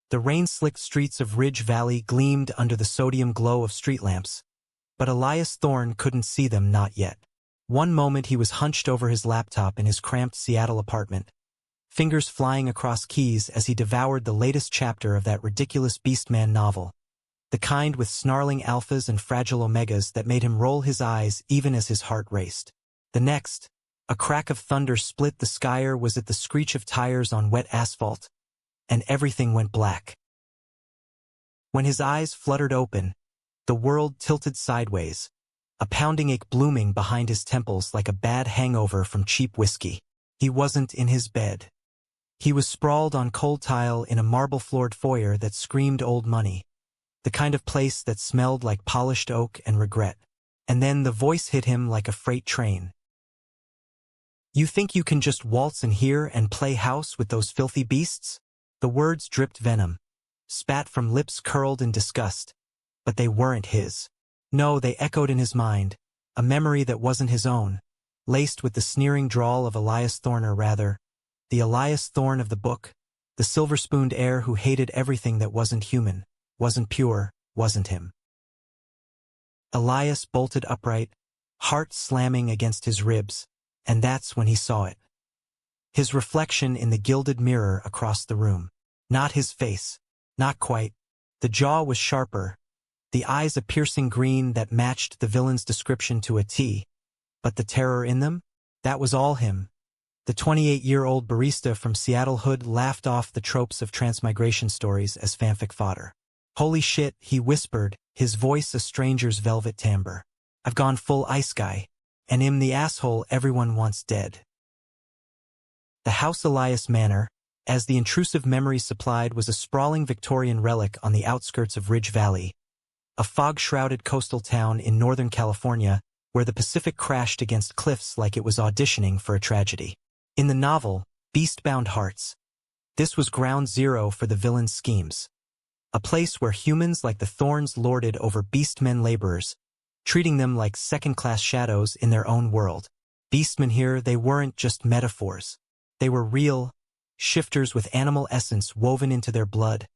The rain-slicked streets of Ridge Valley gleamed under the sodium glow of street lamps, but Elias Thorne couldn't see them, not yet. One moment he was hunched over his laptop in his cramped Seattle apartment, fingers flying across keys as he devoured the latest chapter of that ridiculous Beastman novel, the kind with snarling alphas and fragile omegas that made him roll his eyes even as his heart raced. The next, a crack of thunder split the sky. Was it the screech of tires on wet asphalt? And everything went black. When his eyes fluttered open, the world tilted sideways, a pounding ache blooming behind his temples like a bad hangover from cheap whiskey. He wasn't in his bed. He was sprawled on cold tile in a marble-floored foyer that screamed old money, the kind of place that smelled like polished oak and regret. And then the voice hit him like a freight train. "You think you can just waltz in here and play house with those filthy beasts?" The words dripped venom, spat from lips curled in disgust, but they weren't his. No, they echoed in his mind, a memory that wasn't his own, laced with the sneering drawl of Elias Thorne, or rather, the Elias Thorne of the book, the silver-spooned heir who hated everything that wasn't human, wasn't pure, wasn't him. Elias bolted upright, heart slamming against his ribs, and that's when he saw it. His reflection in the gilded mirror across the room. Not his face. Not quite. The jaw was sharper, the eyes a piercing green that matched the villain's description to a T. But the terror in them? That was all him. The 28-year-old barista from Seattle Hood laughed off the tropes of transmigration stories as fanfic fodder. "Holy shit," he whispered, his voice a stranger's velvet timbre. "I've gone full ice guy, and am the asshole everyone wants dead." The House Elias Manor, as the intrusive memory supplied, was a sprawling Victorian relic on the outskirts of Ridge Valley, a fog-shrouded coastal town in Northern California where the Pacific crashed against cliffs like it was auditioning for a tragedy. In the novel, Beastbound Hearts, this was ground zero for the villain's schemes. A place where humans like the Thorns lorded over Beastmen laborers, treating them like second-class shadows in their own world. Beastmen here, they weren't just metaphors. They were real, shifters with animal essence woven into their blood,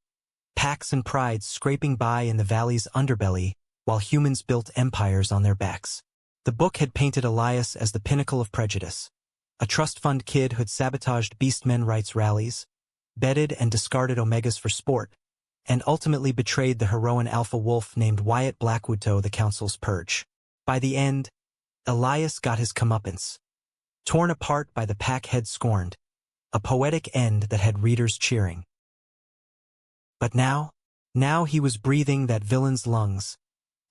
packs and prides scraping by in the valley's underbelly while humans built empires on their backs. The book had painted Elias as the pinnacle of prejudice, a trust fund kid who'd sabotaged Beastmen rights rallies, bedded and discarded omegas for sport, and ultimately betrayed the heroine alpha wolf named Wyatt Blackwood to the council's purge. By the end, Elias got his comeuppance, torn apart by the pack head scorned, a poetic end that had readers cheering. But now he was breathing that villain's lungs,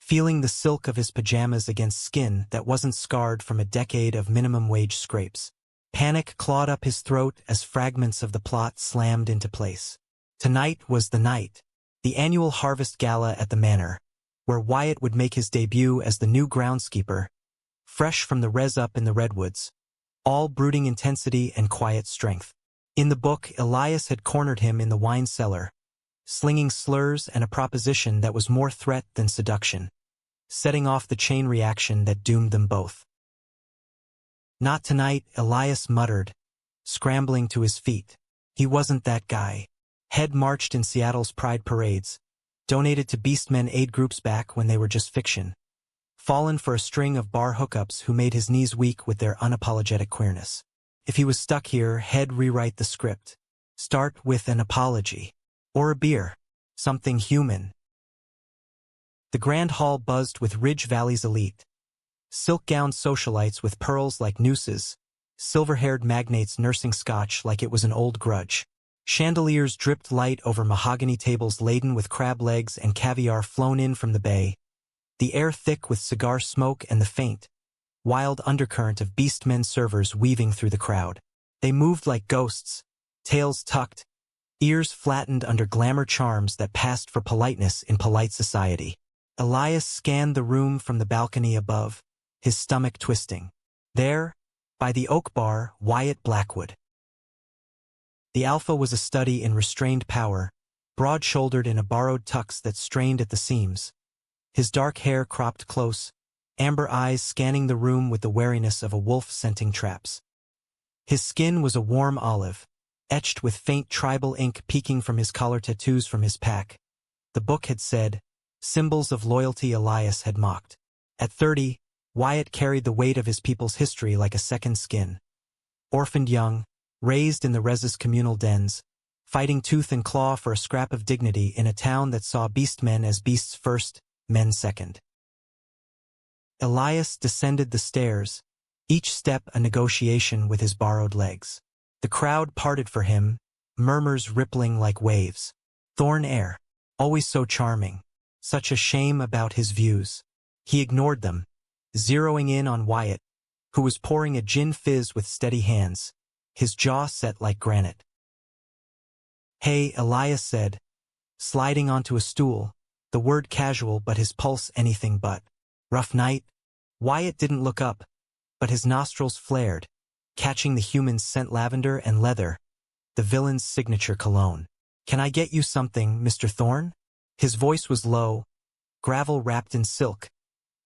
feeling the silk of his pajamas against skin that wasn't scarred from a decade of minimum wage scrapes. Panic clawed up his throat as fragments of the plot slammed into place. Tonight was the night, the annual harvest gala at the manor, where Wyatt would make his debut as the new groundskeeper, fresh from the res up in the redwoods, all brooding intensity and quiet strength. In the book, Elias had cornered him in the wine cellar, slinging slurs and a proposition that was more threat than seduction, setting off the chain reaction that doomed them both. "Not tonight," Elias muttered, scrambling to his feet. He wasn't that guy. Head marched in Seattle's Pride parades, donated to Beastmen aid groups back when they were just fiction, fallen for a string of bar hookups who made his knees weak with their unapologetic queerness. If he was stuck here, he'd rewrite the script. Start with an apology. Or a beer. Something human. The Grand Hall buzzed with Ridge Valley's elite. Silk-gowned socialites with pearls like nooses, silver-haired magnates nursing scotch like it was an old grudge. Chandeliers dripped light over mahogany tables laden with crab legs and caviar flown in from the bay, the air thick with cigar smoke and the faint, wild undercurrent of Beastmen servers weaving through the crowd. They moved like ghosts, tails tucked, ears flattened under glamour charms that passed for politeness in polite society. Elias scanned the room from the balcony above, his stomach twisting. There, by the oak bar, Wyatt Blackwood. The alpha was a study in restrained power, broad-shouldered in a borrowed tux that strained at the seams. His dark hair cropped close, amber eyes scanning the room with the wariness of a wolf scenting traps. His skin was a warm olive, etched with faint tribal ink peeking from his collar tattoos from his pack. The book had said, "Symbols of Loyalty." Elias had mocked. At 30, Wyatt carried the weight of his people's history like a second skin. Orphaned young, raised in the Rez's communal dens, fighting tooth and claw for a scrap of dignity in a town that saw beastmen as beasts first, men second. Elias descended the stairs, each step a negotiation with his borrowed legs. The crowd parted for him, murmurs rippling like waves. Thorn air, always so charming, such a shame about his views. He ignored them, zeroing in on Wyatt, who was pouring a gin fizz with steady hands, his jaw set like granite. "Hey," Elias said, sliding onto a stool, the word casual but his pulse anything but. "Rough night?" Wyatt didn't look up, but his nostrils flared, catching the human's scent lavender and leather, the villain's signature cologne. "Can I get you something, Mr. Thorne?" His voice was low, gravel wrapped in silk,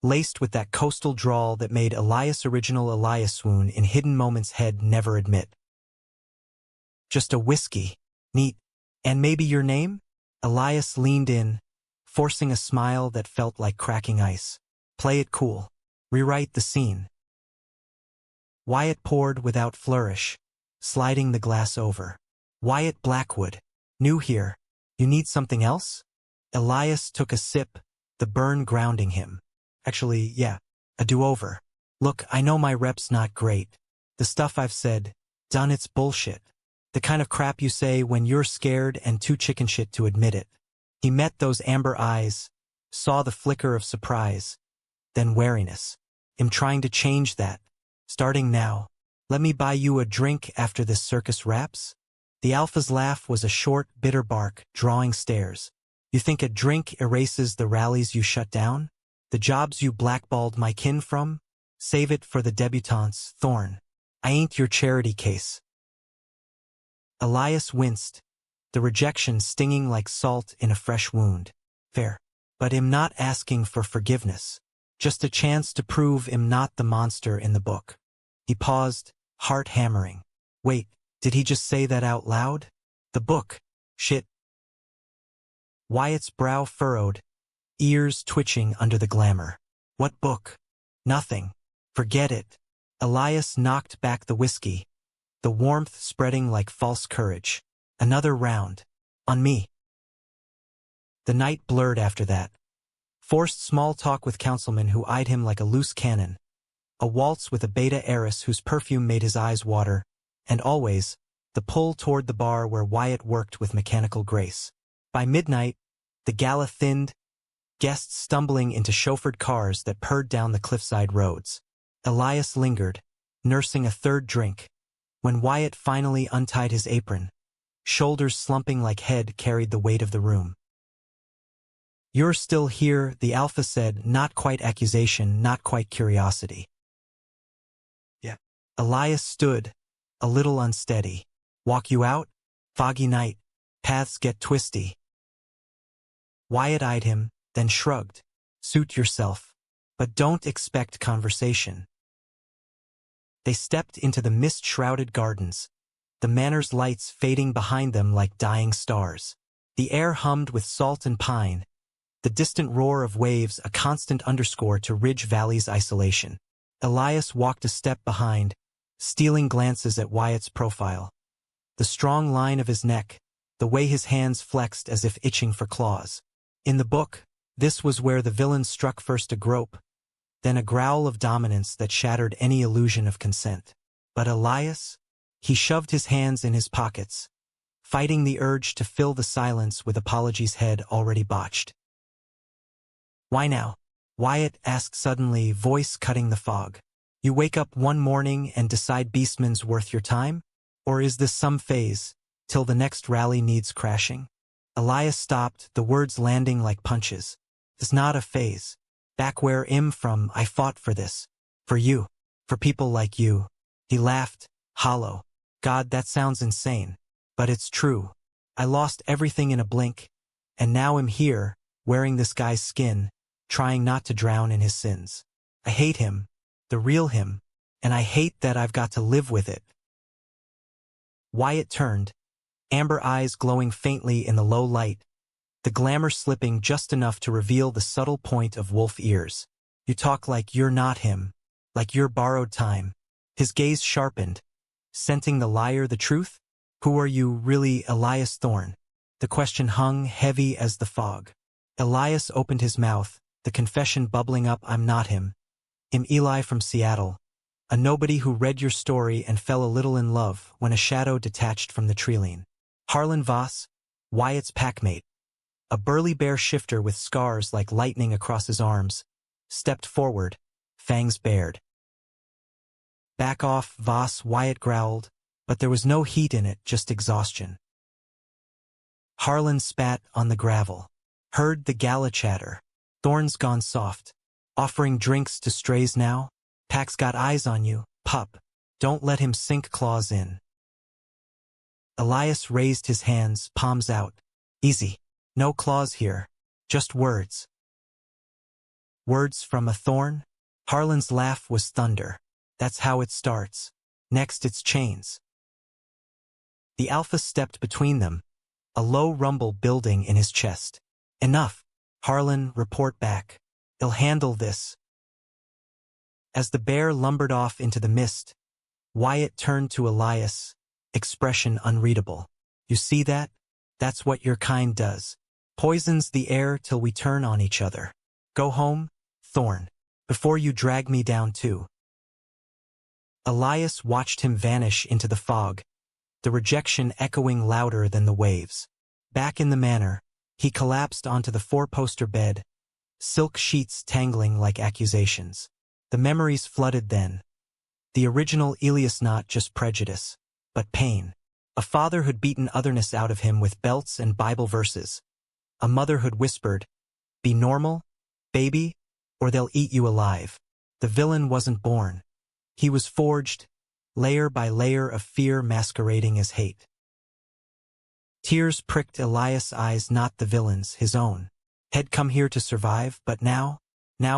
laced with that coastal drawl that made original Elias swoon in hidden moments he'd never admit. "Just a whiskey. Neat. And maybe your name?" Elias leaned in, forcing a smile that felt like cracking ice. "Play it cool. Rewrite the scene." Wyatt poured without flourish, sliding the glass over. "Wyatt Blackwood. New here. You need something else?" Elias took a sip, the burn grounding him. "Actually, yeah. A do-over. Look, I know my rep's not great. The stuff I've said, done, it's bullshit. The kind of crap you say when you're scared and too chicken shit to admit it." He met those amber eyes, saw the flicker of surprise, then wariness. "I'm trying to change that. Starting now. Let me buy you a drink after this circus wraps?" The alpha's laugh was a short, bitter bark, drawing stares. "You think a drink erases the rallies you shut down? The jobs you blackballed my kin from? Save it for the debutantes, Thorne. I ain't your charity case." Elias winced, the rejection stinging like salt in a fresh wound. "Fair. But I'm not asking for forgiveness. Just a chance to prove I'm not the monster in the book." He paused, heart hammering. Wait, did he just say that out loud? The book. Shit. Wyatt's brow furrowed, ears twitching under the glamour. "What book?" "Nothing. Forget it." Elias knocked back the whiskey, the warmth spreading like false courage. "Another round. On me." The night blurred after that. Forced small talk with councilmen who eyed him like a loose cannon. A waltz with a beta heiress whose perfume made his eyes water, and always, the pull toward the bar where Wyatt worked with mechanical grace. By midnight, the gala thinned, guests stumbling into chauffeured cars that purred down the cliffside roads. Elias lingered, nursing a third drink, when Wyatt finally untied his apron, shoulders slumping like head carried the weight of the room. "You're still here," the alpha said, not quite accusation, not quite curiosity. "Yeah." Elias stood, a little unsteady. "Walk you out? Foggy night. Paths get twisty." Wyatt eyed him, then shrugged. "Suit yourself. But don't expect conversation." They stepped into the mist-shrouded gardens, the manor's lights fading behind them like dying stars. The air hummed with salt and pine, the distant roar of waves a constant underscore to Ridge Valley's isolation. Elias walked a step behind, stealing glances at Wyatt's profile. The strong line of his neck, the way his hands flexed as if itching for claws. In the book, this was where the villain struck first a grope, then a growl of dominance that shattered any illusion of consent. But Elias? He shoved his hands in his pockets, fighting the urge to fill the silence with apologies he'd already botched. "Why now?" Wyatt asked suddenly, voice cutting the fog. "You wake up one morning and decide Beastman's worth your time? Or is this some phase, till the next rally needs crashing?" Elias stopped, the words landing like punches. "It's not a phase. Back where I'm from, I fought for this. For you. For people like you." He laughed, hollow. "God, that sounds insane. But it's true. I lost everything in a blink, and now I'm here, wearing this guy's skin, trying not to drown in his sins. I hate him, the real him, and I hate that I've got to live with it." Wyatt turned, amber eyes glowing faintly in the low light, the glamour slipping just enough to reveal the subtle point of wolf ears. You talk like you're not him, like you're borrowed time. His gaze sharpened, scenting the liar the truth. Who are you really, Elias Thorne? The question hung heavy as the fog. Elias opened his mouth, the confession bubbling up. I'm not him. I'm Eli from Seattle, a nobody who read your story and fell a little in love when a shadow detached from the treeline. Harlan Voss, Wyatt's packmate, a burly bear shifter with scars like lightning across his arms, stepped forward, fangs bared. Back off, Voss, Wyatt growled, but there was no heat in it, just exhaustion. Harlan spat on the gravel, heard the gala chatter. Thorne's gone soft. Offering drinks to strays now? Pack's got eyes on you, pup. Don't let him sink claws in. Elias raised his hands, palms out. Easy. No claws here. Just words. Words from a thorn? Harlan's laugh was thunder. That's how it starts. Next it's chains. The alpha stepped between them, a low rumble building in his chest. Enough. Harlan, report back. He'll handle this. As the bear lumbered off into the mist, Wyatt turned to Elias, expression unreadable. You see that? That's what your kind does. Poisons the air till we turn on each other. Go home, Thorne, before you drag me down too. Elias watched him vanish into the fog, the rejection echoing louder than the waves. Back in the manor, he collapsed onto the four-poster bed, silk sheets tangling like accusations. The memories flooded then. The original Elias, not just prejudice, but pain. A father who'd beaten otherness out of him with belts and Bible verses. A mother who'd whispered, "Be normal, baby, or they'll eat you alive." The villain wasn't born. He was forged, layer by layer of fear masquerading as hate. Tears pricked Elias' eyes, not the villain's, his own. Had come here to survive, but now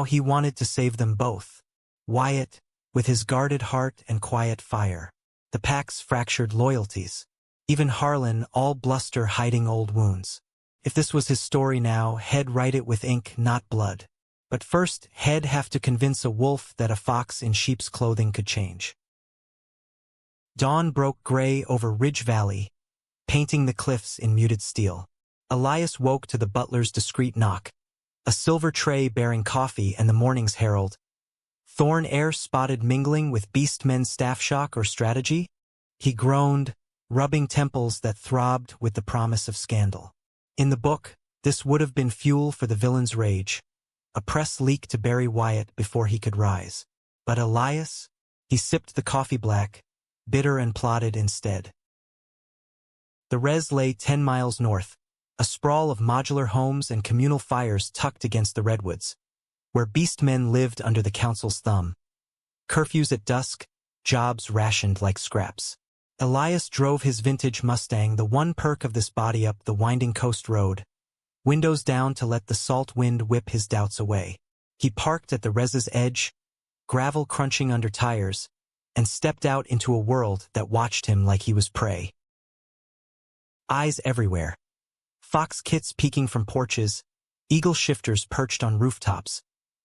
he wanted to save them both. Wyatt, with his guarded heart and quiet fire. The pack's fractured loyalties. Even Harlan, all bluster hiding old wounds. If this was his story now, he'd write it with ink, not blood. But first, he'd have to convince a wolf that a fox in sheep's clothing could change. Dawn broke gray over Ridge Valley, painting the cliffs in muted steel. Elias woke to the butler's discreet knock. A silver tray bearing coffee and the morning's herald. Thorne air spotted mingling with Beastman's staff shock or strategy? He groaned, rubbing temples that throbbed with the promise of scandal. In the book, this would have been fuel for the villain's rage. A press leak to bury Wyatt before he could rise. But Elias? He sipped the coffee black, bitter, and plotted instead. The res lay 10 miles north, a sprawl of modular homes and communal fires tucked against the redwoods, where beastmen lived under the council's thumb. Curfews at dusk, jobs rationed like scraps. Elias drove his vintage Mustang, the one perk of this body, up the winding coast road, windows down to let the salt wind whip his doubts away. He parked at the res's edge, gravel crunching under tires, and stepped out into a world that watched him like he was prey. Eyes everywhere. Fox kits peeking from porches, eagle shifters perched on rooftops,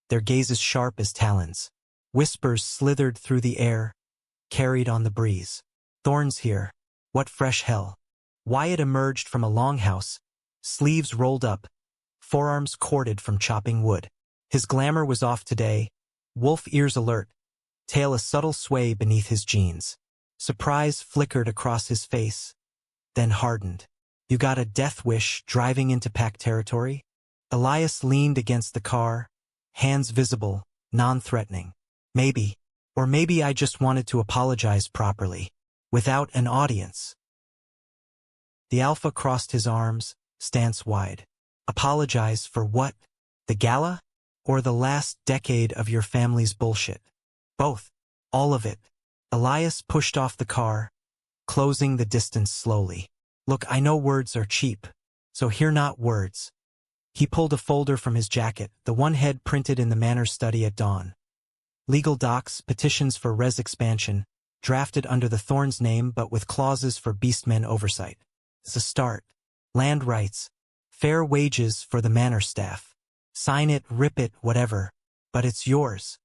their gazes sharp as talons. Whispers slithered through the air, carried on the breeze. Thorne's here. What fresh hell. Wyatt emerged from a longhouse, sleeves rolled up, forearms corded from chopping wood. His glamour was off today, wolf ears alert, tail a subtle sway beneath his jeans. Surprise flickered across his face, then hardened. You got a death wish driving into pack territory? Elias leaned against the car, hands visible, non-threatening. Maybe. Or maybe I just wanted to apologize properly, without an audience. The alpha crossed his arms, stance wide. Apologize for what? The gala? Or the last decade of your family's bullshit? Both. All of it. Elias pushed off the car, closing the distance slowly. Look, I know words are cheap, so hear not words. He pulled a folder from his jacket, the one head printed in the manor study at dawn. Legal docs, petitions for res expansion, drafted under the Thorn's name but with clauses for Beastman oversight. It's a start. Land rights. Fair wages for the manor staff. Sign it, rip it, whatever. But it's yours.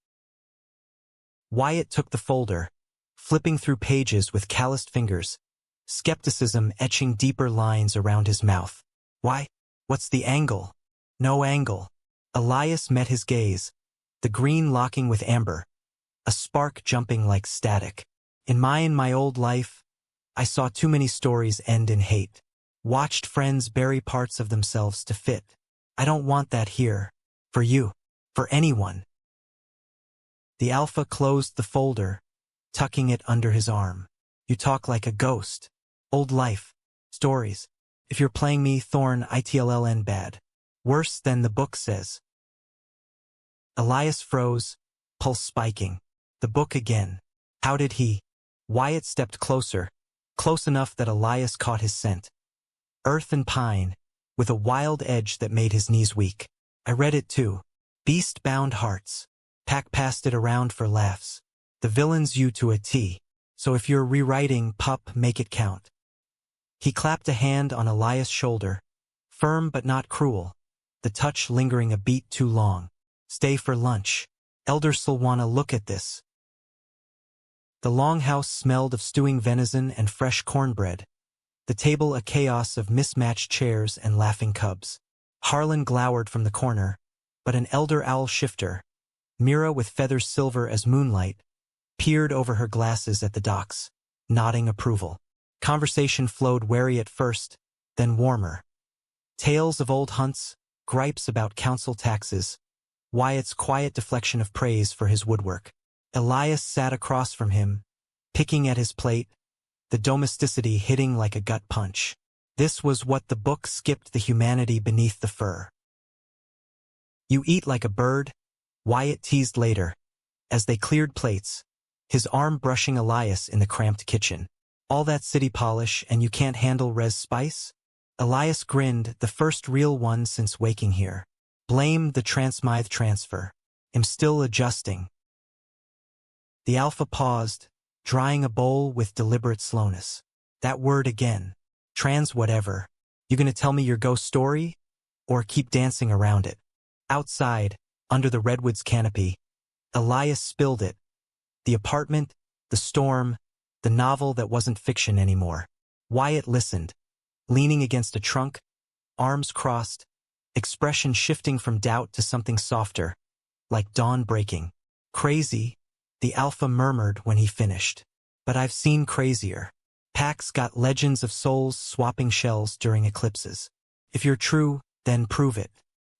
Wyatt took the folder, flipping through pages with calloused fingers, skepticism etching deeper lines around his mouth. Why? What's the angle? No angle. Elias met his gaze, the green locking with amber, a spark jumping like static. In my old life, I saw too many stories end in hate. Watched friends bury parts of themselves to fit. I don't want that here. For you. For anyone. The Alpha closed the folder, tucking it under his arm. You talk like a ghost. Old life. Stories. If you're playing me, Thorn, ITLLN bad. Worse than the book says. Elias froze, pulse spiking. The book again. How did he? Wyatt stepped closer, close enough that Elias caught his scent. Earth and pine, with a wild edge that made his knees weak. I read it too. Beast-bound hearts. Pack passed it around for laughs. The villain's you to a T. So if you're rewriting, pup, make it count. He clapped a hand on Elias' shoulder, firm but not cruel, the touch lingering a beat too long. Stay for lunch. Elders'll wanna look at this. The longhouse smelled of stewing venison and fresh cornbread, the table a chaos of mismatched chairs and laughing cubs. Harlan glowered from the corner, but an elder owl shifter, Mira with feathers silver as moonlight, peered over her glasses at the docks, nodding approval. Conversation flowed wary at first, then warmer. Tales of old hunts, gripes about council taxes, Wyatt's quiet deflection of praise for his woodwork. Elias sat across from him, picking at his plate, the domesticity hitting like a gut punch. This was what the book skipped, the humanity beneath the fur. You eat like a bird, Wyatt teased later, as they cleared plates, his arm brushing Elias in the cramped kitchen. All that city polish and you can't handle res spice? Elias grinned, the first real one since waking here. Blame the Transmigrated transfer. I'm still adjusting. The Alpha paused, drying a bowl with deliberate slowness. That word again. Trans whatever. You gonna tell me your ghost story? Or keep dancing around it? Outside, under the redwood's canopy, Elias spilled it. The apartment, the storm, the novel that wasn't fiction anymore. Wyatt listened, leaning against a trunk, arms crossed, expression shifting from doubt to something softer, like dawn breaking. Crazy, the Alpha murmured when he finished. But I've seen crazier. Packs got legends of souls swapping shells during eclipses. If you're true, then prove it.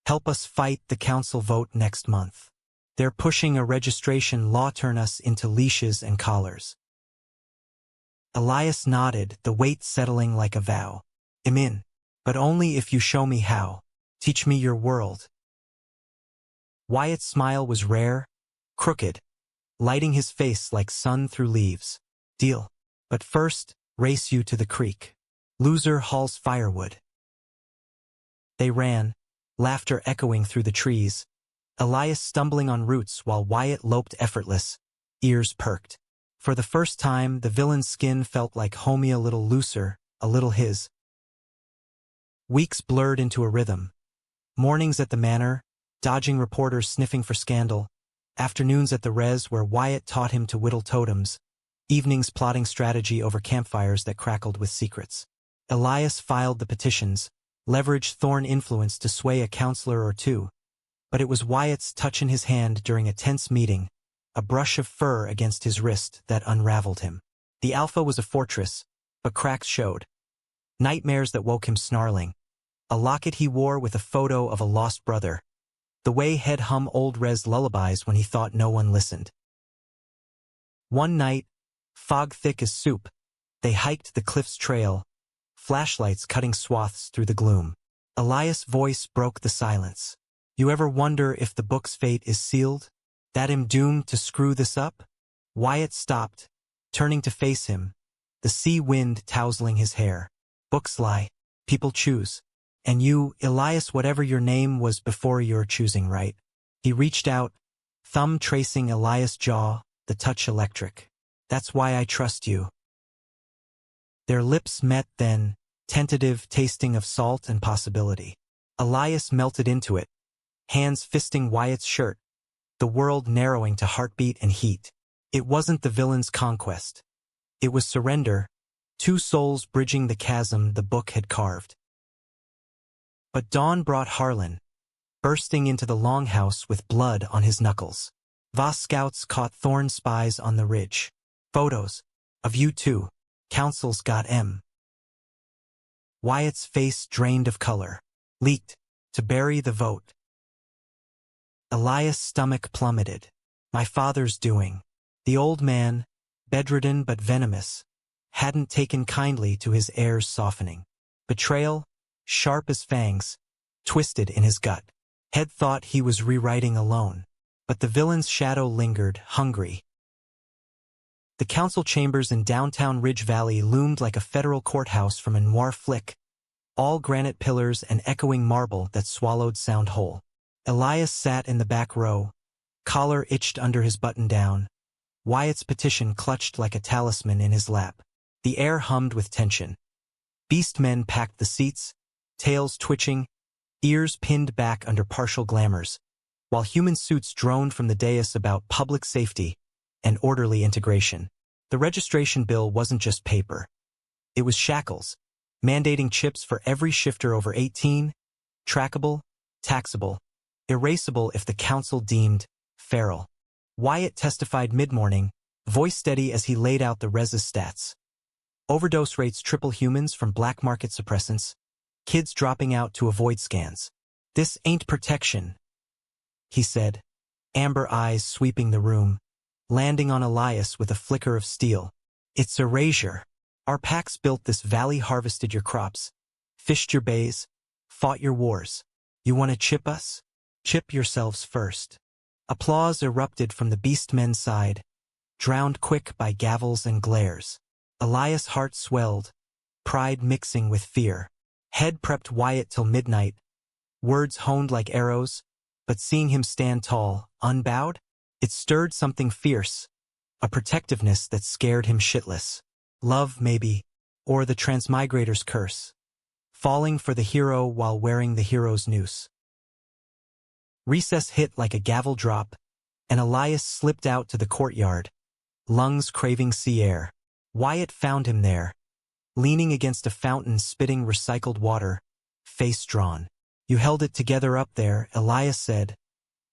Help us fight the council vote next month. They're pushing a registration law, turn us into leashes and collars. Elias nodded, the weight settling like a vow. I'm in, but only if you show me how. Teach me your world. Wyatt's smile was rare, crooked, lighting his face like sun through leaves. Deal. But first, race you to the creek. Loser hauls firewood. They ran, laughter echoing through the trees, Elias stumbling on roots while Wyatt loped effortless, ears perked. For the first time, the villain's skin felt like homey, a little looser, a little his. Weeks blurred into a rhythm. Mornings at the manor, dodging reporters sniffing for scandal. Afternoons at the res where Wyatt taught him to whittle totems. Evenings plotting strategy over campfires that crackled with secrets. Elias filed the petitions, leveraged Thorn influence to sway a counselor or two. But it was Wyatt's touch in his hand during a tense meeting, a brush of fur against his wrist, that unraveled him. The Alpha was a fortress, but cracks showed. Nightmares that woke him snarling. A locket he wore with a photo of a lost brother. The way he'd hum old res lullabies when he thought no one listened. One night, fog thick as soup, they hiked the cliff's trail, flashlights cutting swaths through the gloom. Elias' voice broke the silence. You ever wonder if the book's fate is sealed? That I'm doomed to screw this up? Wyatt stopped, turning to face him, the sea wind tousling his hair. Books lie. People choose. And you, Elias, whatever your name was before your choosing, right? He reached out, thumb tracing Elias' jaw, the touch electric. That's why I trust you. Their lips met then, tentative tasting of salt and possibility. Elias melted into it, hands fisting Wyatt's shirt, the world narrowing to heartbeat and heat. It wasn't the villain's conquest. It was surrender, two souls bridging the chasm the book had carved. But dawn brought Harlan, bursting into the longhouse with blood on his knuckles. Voss scouts caught Thorn spies on the ridge. Photos of you two. Council's got M. Wyatt's face drained of color. Leaked to bury the vote. Elias' stomach plummeted. My father's doing. The old man, bedridden but venomous, hadn't taken kindly to his heir's softening. Betrayal, sharp as fangs, twisted in his gut. Head thought he was rewriting alone. But the villain's shadow lingered, hungry. The council chambers in downtown Ridge Valley loomed like a federal courthouse from a noir flick, all granite pillars and echoing marble that swallowed sound whole. Elias sat in the back row, collar itched under his button-down, Wyatt's petition clutched like a talisman in his lap. The air hummed with tension. Beastmen packed the seats, tails twitching, ears pinned back under partial glamours, while human suits droned from the dais about public safety and orderly integration. The registration bill wasn't just paper. It was shackles, mandating chips for every shifter over 18, trackable, taxable, erasable if the council deemed feral. Wyatt testified mid-morning, voice steady as he laid out the resus stats. Overdose rates triple humans from black market suppressants, kids dropping out to avoid scans. This ain't protection, he said, amber eyes sweeping the room, landing on Elias with a flicker of steel. It's erasure. Our packs built this valley, harvested your crops, fished your bays, fought your wars. You want to chip us? Chip yourselves first. Applause erupted from the Beastmen's side, drowned quick by gavels and glares. Elias' heart swelled, pride mixing with fear. Head prepped Wyatt till midnight, words honed like arrows, but seeing him stand tall, unbowed, it stirred something fierce, a protectiveness that scared him shitless. Love, maybe, or the Transmigrator's curse, falling for the hero while wearing the hero's noose. Recess hit like a gavel drop, and Elias slipped out to the courtyard, lungs craving sea air. Wyatt found him there, leaning against a fountain spitting recycled water, face drawn. You held it together up there, Elias said,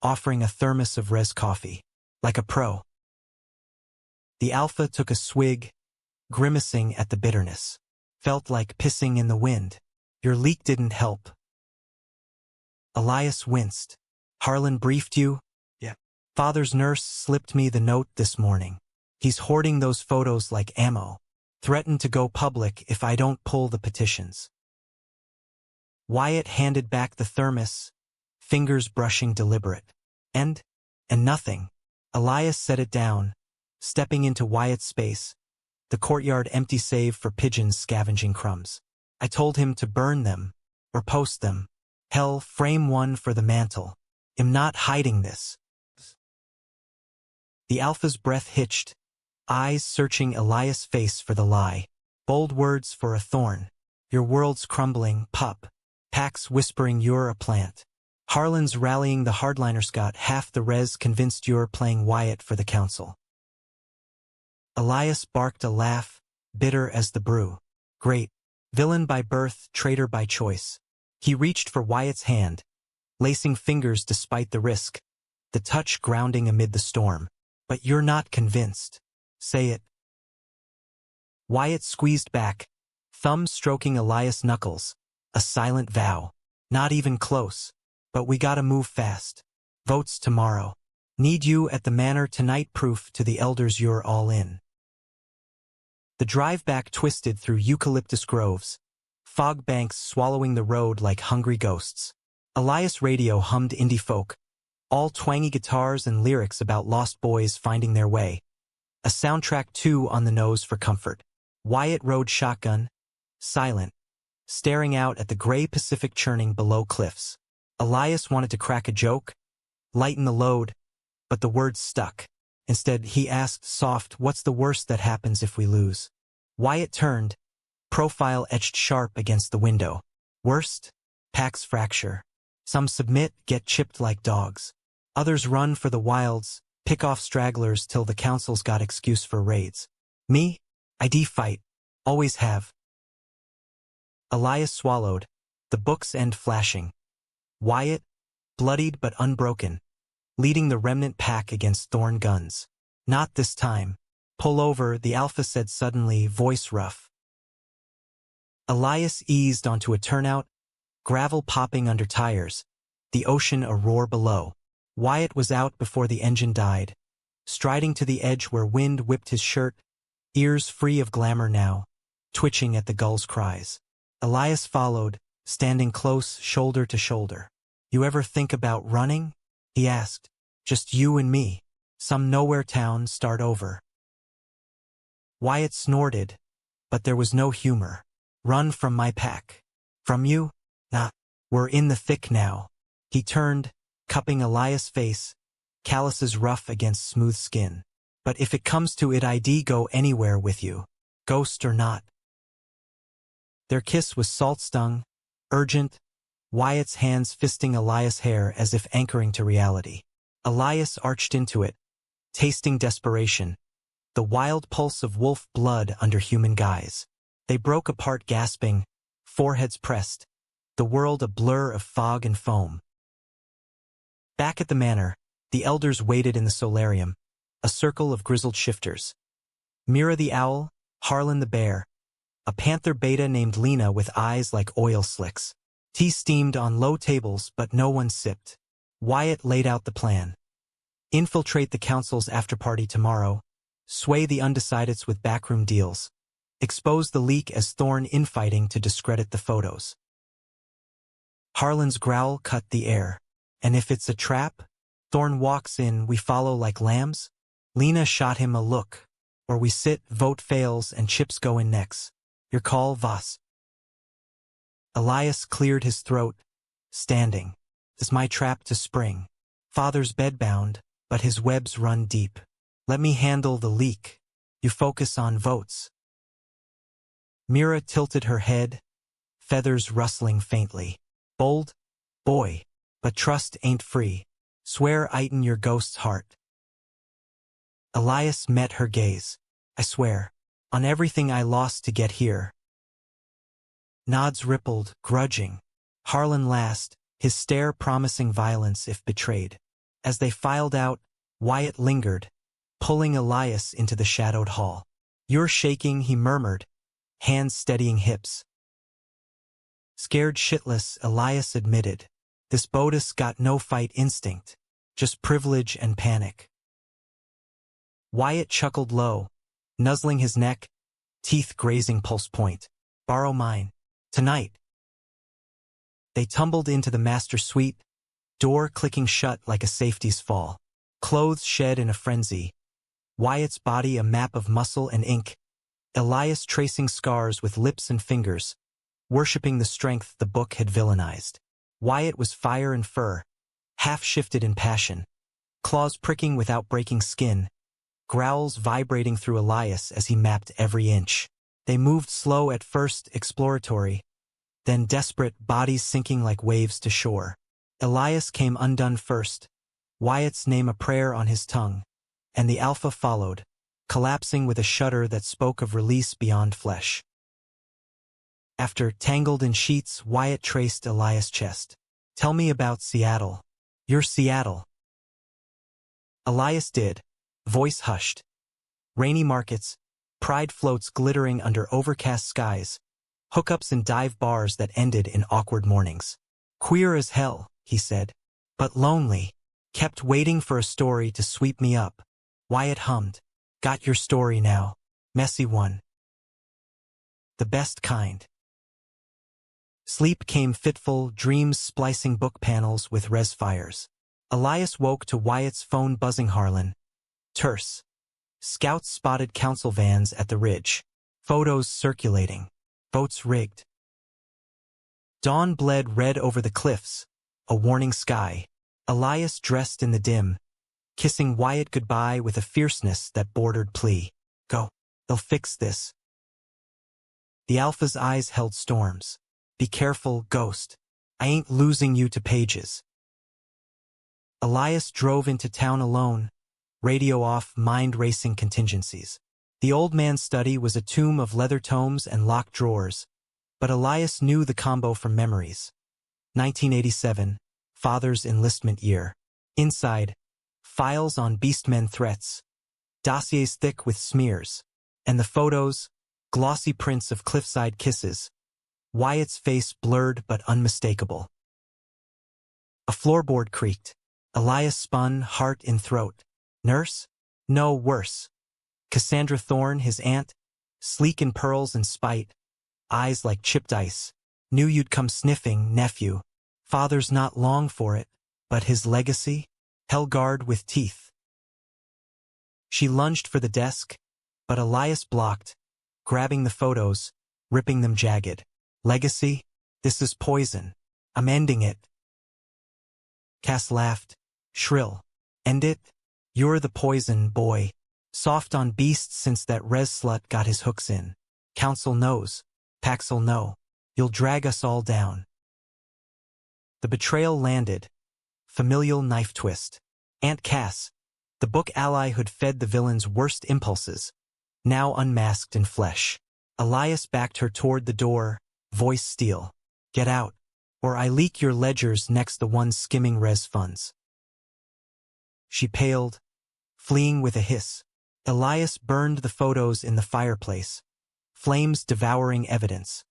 offering a thermos of res coffee. Like a pro. The alpha took a swig, grimacing at the bitterness. Felt like pissing in the wind. Your leak didn't help. Elias winced. Harlan briefed you? Yeah. Father's nurse slipped me the note this morning. He's hoarding those photos like ammo. Threatened to go public if I don't pull the petitions. Wyatt handed back the thermos, fingers brushing deliberate. And nothing. Elias set it down, stepping into Wyatt's space, the courtyard empty save for pigeons scavenging crumbs. I told him to burn them, or post them. Hell, frame one for the mantle. I'm not hiding this. The alpha's breath hitched, eyes searching Elias' face for the lie. Bold words for a thorn. Your world's crumbling, pup. Pax whispering you're a plant. Harlan's rallying the hardliners got half the res convinced you're playing Wyatt for the council. Elias barked a laugh, bitter as the brew. Great. Villain by birth, traitor by choice. He reached for Wyatt's hand, lacing fingers despite the risk, the touch grounding amid the storm. But you're not convinced. Say it. Wyatt squeezed back, thumb stroking Elias' knuckles, a silent vow. Not even close. But we gotta move fast. Votes tomorrow. Need you at the manor tonight, proof to the elders you're all in. The drive back twisted through eucalyptus groves, fog banks swallowing the road like hungry ghosts. Elias' radio hummed indie folk, all twangy guitars and lyrics about lost boys finding their way. A soundtrack too on the nose for comfort. Wyatt rode shotgun, silent, staring out at the gray Pacific churning below cliffs. Elias wanted to crack a joke, lighten the load, but the words stuck. Instead, he asked soft, "What's the worst that happens if we lose?" Wyatt turned, profile etched sharp against the window. Worst? Packs fracture. Some submit, get chipped like dogs. Others run for the wilds, pick off stragglers till the council's got excuse for raids. Me? I fight. Always have. Elias swallowed, the book's end flashing. Wyatt, bloodied but unbroken, leading the remnant pack against thorn guns. Not this time. Pull over, the Alpha said suddenly, voice rough. Elias eased onto a turnout, gravel popping under tires, the ocean a roar below. Wyatt was out before the engine died, striding to the edge where wind whipped his shirt, ears free of glamour now, twitching at the gull's cries. Elias followed, standing close, shoulder to shoulder. "You ever think about running?" he asked. "Just you and me. Some nowhere town, start over." Wyatt snorted, but there was no humor. "Run from my pack." "From you? Nah. We're in the thick now." He turned, cupping Elias' face, calluses rough against smooth skin. "But if it comes to it, I'd go anywhere with you. Ghost or not." Their kiss was salt-stung, urgent, Wyatt's hands fisting Elias' hair as if anchoring to reality. Elias arched into it, tasting desperation, the wild pulse of wolf blood under human guise. They broke apart gasping, foreheads pressed, the world a blur of fog and foam. Back at the manor, the elders waited in the solarium, a circle of grizzled shifters. Mira the owl, Harlan the bear, a panther beta named Lena with eyes like oil slicks. Tea steamed on low tables, but no one sipped. Wyatt laid out the plan. Infiltrate the council's after-party tomorrow, sway the undecideds with backroom deals, expose the leak as Thorn infighting to discredit the photos. Harlan's growl cut the air. "And if it's a trap? Thorn walks in, we follow like lambs?" Lena shot him a look. "Or we sit, vote fails, and chips go in necks. Your call, Voss." Elias cleared his throat, standing. "Is my trap to spring? Father's bedbound, but his webs run deep. Let me handle the leak. You focus on votes." Mira tilted her head, feathers rustling faintly. "Bold? Boy. But trust ain't free. Swear Iton your ghost's heart." Elias met her gaze. "I swear. On everything I lost to get here." Nods rippled, grudging. Harlan last, his stare promising violence if betrayed. As they filed out, Wyatt lingered, pulling Elias into the shadowed hall. "You're shaking," he murmured, hands steadying hips. Scared shitless, Elias admitted. This Bodis got no fight instinct, just privilege and panic. Wyatt chuckled low, nuzzling his neck, teeth grazing pulse point. "Borrow mine. Tonight." They tumbled into the master suite, door clicking shut like a safety's fall. Clothes shed in a frenzy. Wyatt's body a map of muscle and ink. Elias tracing scars with lips and fingers, worshipping the strength the book had villainized. Wyatt was fire and fur, half-shifted in passion. Claws pricking without breaking skin, growls vibrating through Elias as he mapped every inch. They moved slow at first, exploratory, then desperate, bodies sinking like waves to shore. Elias came undone first, Wyatt's name a prayer on his tongue, and the Alpha followed, collapsing with a shudder that spoke of release beyond flesh. After tangled in sheets, Wyatt traced Elias' chest. "Tell me about Seattle. You're Seattle." Elias did, voice hushed. Rainy markets, pride floats glittering under overcast skies, hookups and dive bars that ended in awkward mornings. "Queer as hell," he said, "but lonely. Kept waiting for a story to sweep me up." Wyatt hummed. "Got your story now. Messy one. The best kind." Sleep came fitful, dreams splicing book panels with res fires. Elias woke to Wyatt's phone buzzing. Harlan. Terse. Scouts spotted council vans at the ridge. Photos circulating. Boats rigged. Dawn bled red over the cliffs, a warning sky. Elias dressed in the dim, kissing Wyatt goodbye with a fierceness that bordered plea. Go. They'll fix this. The Alpha's eyes held storms. Be careful, Ghost. I ain't losing you to pages. Elias drove into town alone, radio off, mind-racing contingencies. The old man's study was a tomb of leather tomes and locked drawers, but Elias knew the combo from memories. 1987, father's enlistment year. Inside, files on Beastman threats, dossiers thick with smears, and the photos, glossy prints of cliffside kisses, Wyatt's face blurred but unmistakable. A floorboard creaked. Elias spun, heart in throat. Nurse? No, worse. Cassandra Thorne, his aunt, sleek in pearls and spite, eyes like chipped ice. Knew you'd come sniffing, nephew. Father's not long for it, but his legacy? Held guard with teeth. She lunged for the desk, but Elias blocked, grabbing the photos, ripping them jagged. Legacy? This is poison. I'm ending it. Cass laughed, shrill. End it? You're the poison, boy. Soft on beasts since that res slut got his hooks in. Council knows. Pax'll know. You'll drag us all down. The betrayal landed. Familial knife twist. Aunt Cass, the book ally who'd fed the villain's worst impulses, now unmasked in flesh. Elias backed her toward the door, voice steel. Get out, or I leak your ledgers next the one skimming res funds. She paled, fleeing with a hiss. Elias burned the photos in the fireplace, flames devouring evidence,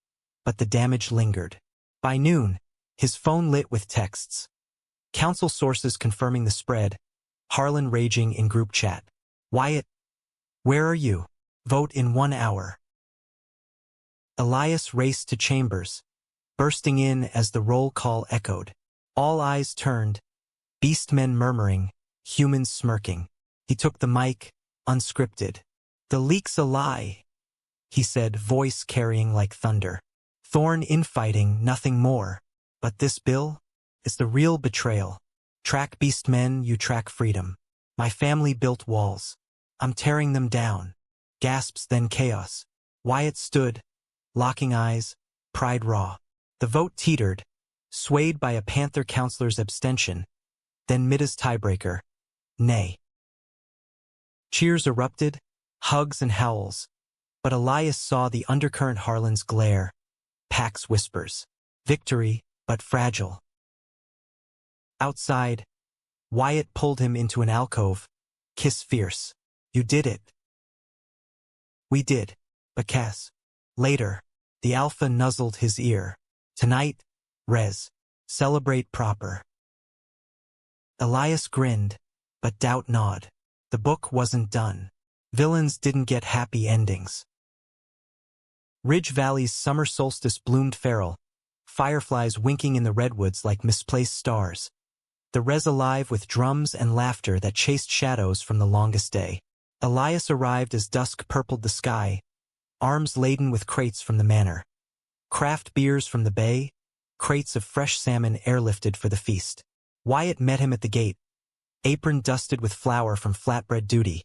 but the damage lingered. By noon, his phone lit with texts. Council sources confirming the spread, Harlan raging in group chat. Wyatt, where are you? Vote in 1 hour. Elias raced to chambers, bursting in as the roll call echoed. All eyes turned, beastmen murmuring, humans smirking. He took the mic, unscripted. The leak's a lie, he said, voice carrying like thunder. Thorne infighting, nothing more. But this bill is the real betrayal. Track beastmen, you track freedom. My family built walls. I'm tearing them down. Gasps, then chaos. Wyatt stood, locking eyes, pride raw. The vote teetered, swayed by a Panther counselor's abstention, then Mida's tiebreaker. Nay. Cheers erupted, hugs and howls, but Elias saw the undercurrent. Harlan's glare. Pax whispers. Victory, but fragile. Outside, Wyatt pulled him into an alcove. Kiss fierce. You did it. We did, but Cass. Later, the Alpha nuzzled his ear. Tonight, res. Celebrate proper. Elias grinned, but doubt gnawed. The book wasn't done. Villains didn't get happy endings. Ridge Valley's summer solstice bloomed feral, fireflies winking in the redwoods like misplaced stars. The res alive with drums and laughter that chased shadows from the longest day. Elias arrived as dusk purpled the sky, arms laden with crates from the manor. Craft beers from the bay, crates of fresh salmon airlifted for the feast. Wyatt met him at the gate, apron dusted with flour from flatbread duty.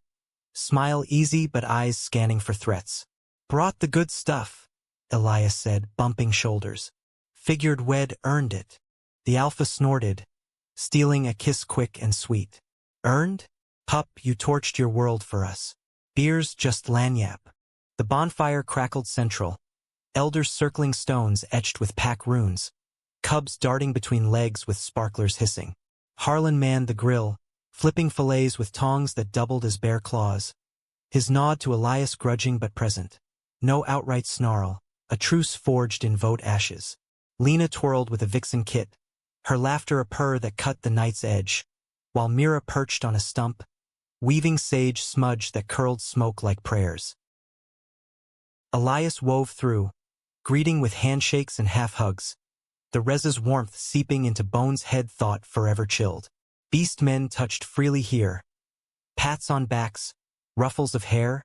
Smile easy but eyes scanning for threats. Brought the good stuff, Elias said, bumping shoulders. Figured Wed earned it. The Alpha snorted, stealing a kiss quick and sweet. Earned? Pup, you torched your world for us. Beers just lanyap. The bonfire crackled central. Elders circling stones etched with pack runes. Cubs darting between legs with sparklers hissing. Harlan manned the grill, flipping fillets with tongs that doubled as bare claws. His nod to Elias grudging but present. No outright snarl, a truce forged in vote ashes. Lena twirled with a vixen kit, her laughter a purr that cut the night's edge, while Mira perched on a stump, weaving sage smudge that curled smoke like prayers. Elias wove through, greeting with handshakes and half-hugs, the res's warmth seeping into Bones' head, thought forever chilled. Beastmen touched freely here. Pats on backs, ruffles of hair,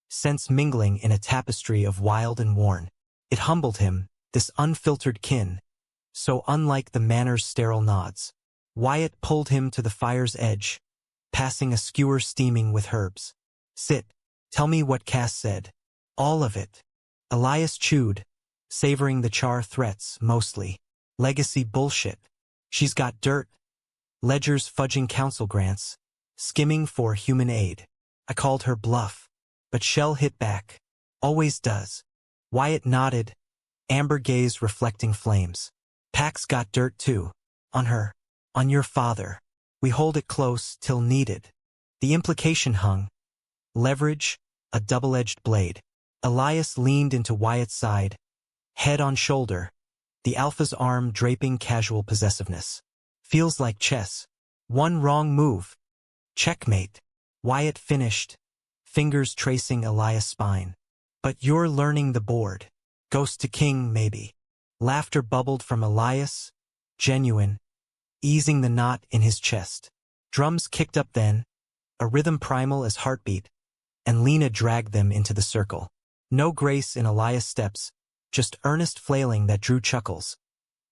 scents mingling in a tapestry of wild and worn. It humbled him, this unfiltered kin, so unlike the manor's sterile nods. Wyatt pulled him to the fire's edge, passing a skewer steaming with herbs. Sit. Tell me what Cass said. All of it. Elias chewed, savoring the char threats mostly. Legacy bullshit. She's got dirt. Ledgers fudging council grants. Skimming for human aid. I called her bluff. But Shell hit back. Always does. Wyatt nodded, amber gaze reflecting flames. Pax got dirt too. On her. On your father. We hold it close till needed. The implication hung. Leverage, a double-edged blade. Elias leaned into Wyatt's side, head on shoulder, the alpha's arm draping casual possessiveness. Feels like chess. One wrong move. Checkmate. Wyatt finished, fingers tracing Elias' spine. But you're learning the board. Ghost to king, maybe. Laughter bubbled from Elias, genuine, easing the knot in his chest. Drums kicked up then, a rhythm primal as heartbeat, and Lena dragged them into the circle. No grace in Elias' steps, just earnest flailing that drew chuckles.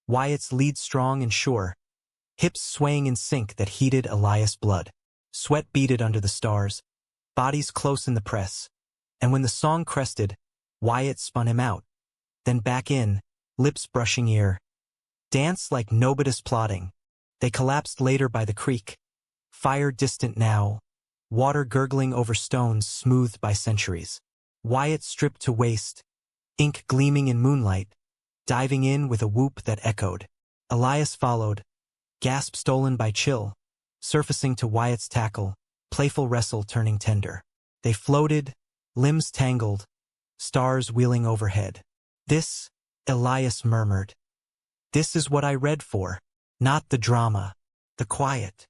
Wyatt's lead strong and sure, hips swaying in sync that heated Elias' blood. Sweat beaded under the stars, bodies close in the press, and when the song crested, Wyatt spun him out, then back in, lips brushing ear. Dance like nobody's plotting. They collapsed later by the creek. Fire distant now, water gurgling over stones smoothed by centuries. Wyatt stripped to waist, ink gleaming in moonlight, diving in with a whoop that echoed. Elias followed, gasp stolen by chill, surfacing to Wyatt's tackle, playful wrestle turning tender. They floated, limbs tangled, stars wheeling overhead. This, Elias murmured. This is what I read for. Not the drama, the quiet.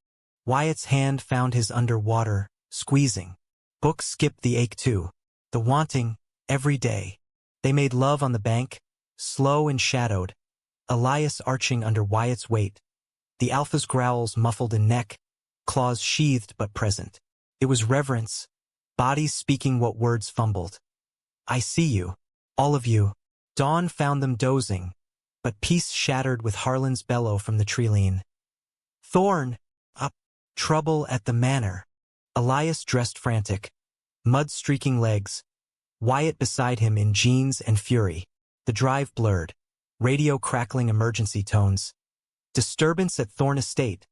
Wyatt's hand found his underwater, squeezing. Books skipped the ache too. The wanting, every day. They made love on the bank, slow and shadowed, Elias arching under Wyatt's weight. The alpha's growls muffled in neck, claws sheathed but present. It was reverence, bodies speaking what words fumbled. I see you, all of you. Dawn found them dozing, but peace shattered with Harlan's bellow from the treeline. Thorn! Up! Trouble at the manor. Elias dressed frantic, mud-streaking legs, Wyatt beside him in jeans and fury. The drive blurred, radio crackling emergency tones. Disturbance at Thorn Estate.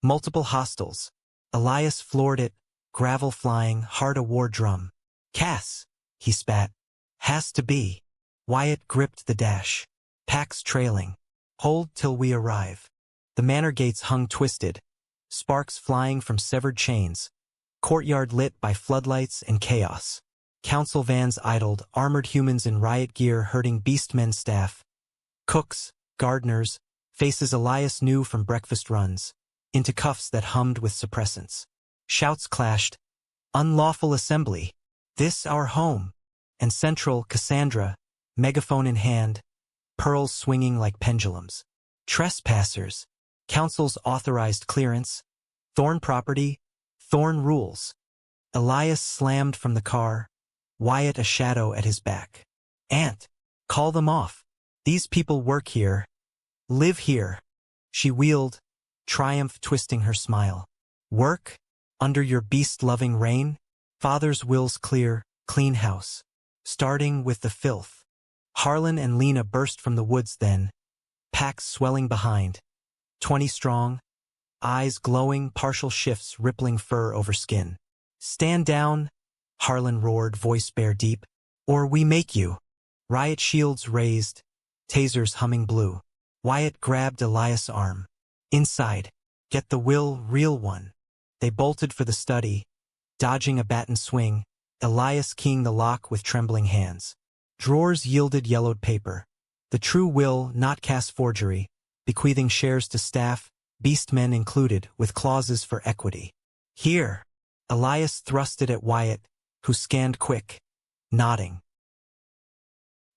Multiple hostiles. Elias floored it, gravel flying, heart a war drum. Cass, he spat. Has to be. Wyatt gripped the dash. Pax trailing. Hold till we arrive. The manor gates hung twisted, sparks flying from severed chains. Courtyard lit by floodlights and chaos. Council vans idled, armored humans in riot gear herding Beastmen staff. Cooks, gardeners, faces Elias knew from breakfast runs, into cuffs that hummed with suppressants. Shouts clashed. Unlawful assembly. This our home. And central, Cassandra, megaphone in hand, pearls swinging like pendulums. Trespassers. Council's authorized clearance. Thorn property. Thorn rules. Elias slammed from the car, Wyatt a shadow at his back. Aunt, call them off. These people work here. Live here. She wheeled, triumph twisting her smile. Work? Under your beast-loving reign? Father's will's clear, clean house. Starting with the filth. Harlan and Lena burst from the woods then, packs swelling behind. 20 strong, eyes glowing, partial shifts rippling fur over skin. Stand down, Harlan roared, voice bare deep, or we make you. Riot shields raised, tasers humming blue. Wyatt grabbed Elias' arm. Inside, get the will, real one. They bolted for the study, dodging a baton swing, Elias keying the lock with trembling hands. Drawers yielded yellowed paper. The true will, not Cass forgery, bequeathing shares to staff, Beastmen included, with clauses for equity. Here. Elias thrust it at Wyatt, who scanned quick, nodding.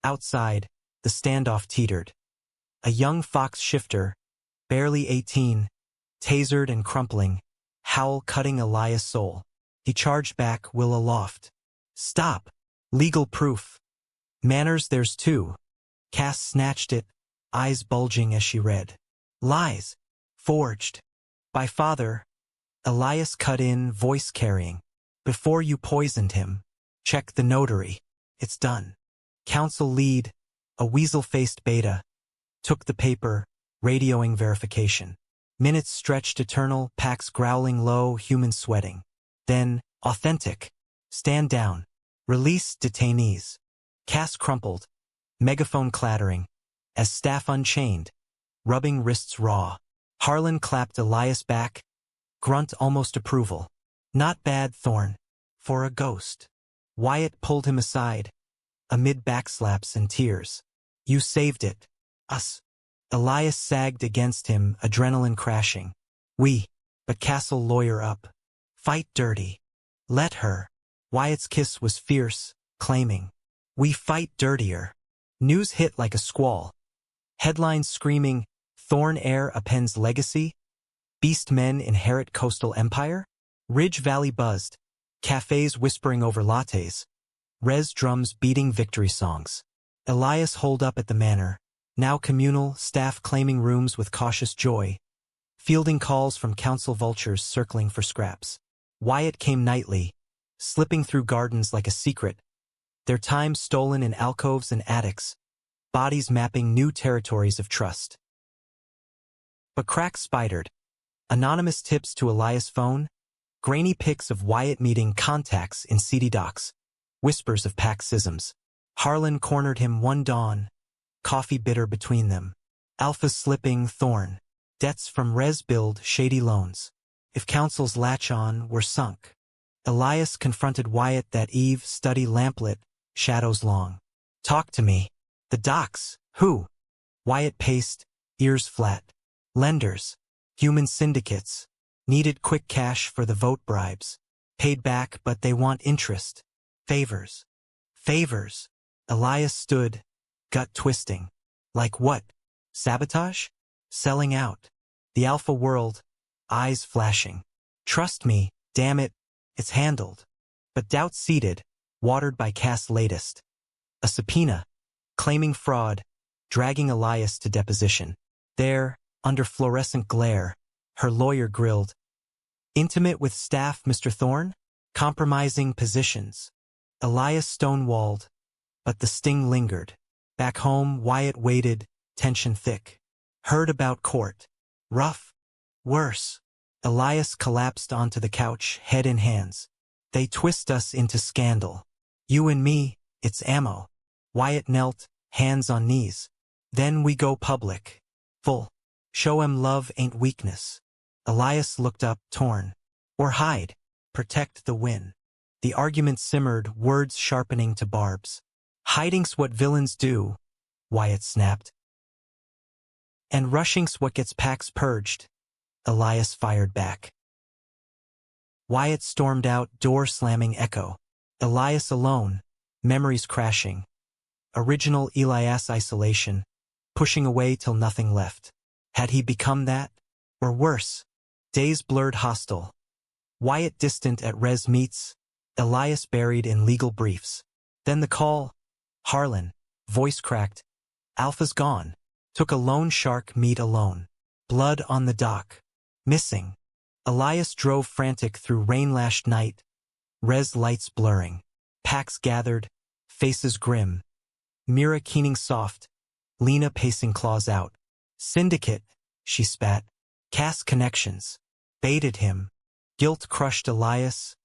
Outside, the standoff teetered. A young fox shifter, barely 18, tasered and crumpling, howl cutting Elias' soul. He charged back, will aloft. Stop. Legal proof. Manners there's two. Cass snatched it, eyes bulging as she read. Lies. Forged. By father. Elias cut in, voice carrying. Before you poisoned him, check the notary. It's done. Council lead, a weasel-faced beta, took the paper, radioing verification. Minutes stretched eternal, Pax growling low, humans sweating. Then, authentic. Stand down. Release detainees. Cass crumpled. Megaphone clattering. As staff unchained. Rubbing wrists raw. Harlan clapped Elias back. Grunt almost approval. Not bad, Thorne. For a ghost. Wyatt pulled him aside. Amid backslaps and tears. You saved it. Us. Elias sagged against him, adrenaline crashing. But Castle lawyer up. Fight dirty. Let her. Wyatt's kiss was fierce, claiming. We fight dirtier. News hit like a squall. Headlines screaming, Thorne heir appends legacy? Beastmen inherit coastal empire? Ridge Valley buzzed. Cafes whispering over lattes. Res drums beating victory songs. Elias holed up at the manor. Now communal, staff claiming rooms with cautious joy. Fielding calls from council vultures circling for scraps. Wyatt came nightly, slipping through gardens like a secret. Their time stolen in alcoves and attics. Bodies mapping new territories of trust. But cracks spidered. Anonymous tips to Elias' phone. Grainy pics of Wyatt meeting contacts in seedy docks. Whispers of Pax-isms. Harlan cornered him one dawn. Coffee bitter between them. Alpha slipping, Thorne. Debts from res build, shady loans. If council's latch on were sunk. Elias confronted Wyatt that eve, study lamplit, shadows long. Talk to me. The docs, who? Wyatt paced, ears flat. Lenders. Human syndicates. Needed quick cash for the vote bribes. Paid back, but they want interest. Favors. Favors. Elias stood, gut twisting. Like what? Sabotage? Selling out. The alpha world. Eyes flashing. Trust me, damn it, it's handled. But doubt seated, watered by Cass' latest. A subpoena. Claiming fraud. Dragging Elias to deposition. There, under fluorescent glare, her lawyer grilled. Intimate with staff, Mr. Thorne? Compromising positions. Elias stonewalled. But the sting lingered. Back home, Wyatt waited, tension thick. Heard about court. Rough. Worse. Elias collapsed onto the couch, head in hands. They twist us into scandal. You and me, it's ammo. Wyatt knelt, hands on knees. Then we go public. Full. Show 'em love ain't weakness. Elias looked up, torn. Or hide. Protect the win. The argument simmered, words sharpening to barbs. Hiding's what villains do, Wyatt snapped. And rushing's what gets Pax purged, Elias fired back. Wyatt stormed out, door slamming echo. Elias alone, memories crashing. Original Elias isolation, pushing away till nothing left. Had he become that? Or worse? Days blurred hostile. Wyatt distant at res meets, Elias buried in legal briefs. Then the call. Harlan, voice cracked. Alpha's gone. Took a lone shark meet alone. Blood on the dock. Missing. Elias drove frantic through rain-lashed night. Res lights blurring. Packs gathered. Faces grim. Mira keening soft. Lena pacing claws out. Syndicate, she spat. Cass connections. Baited him. Guilt crushed Elias.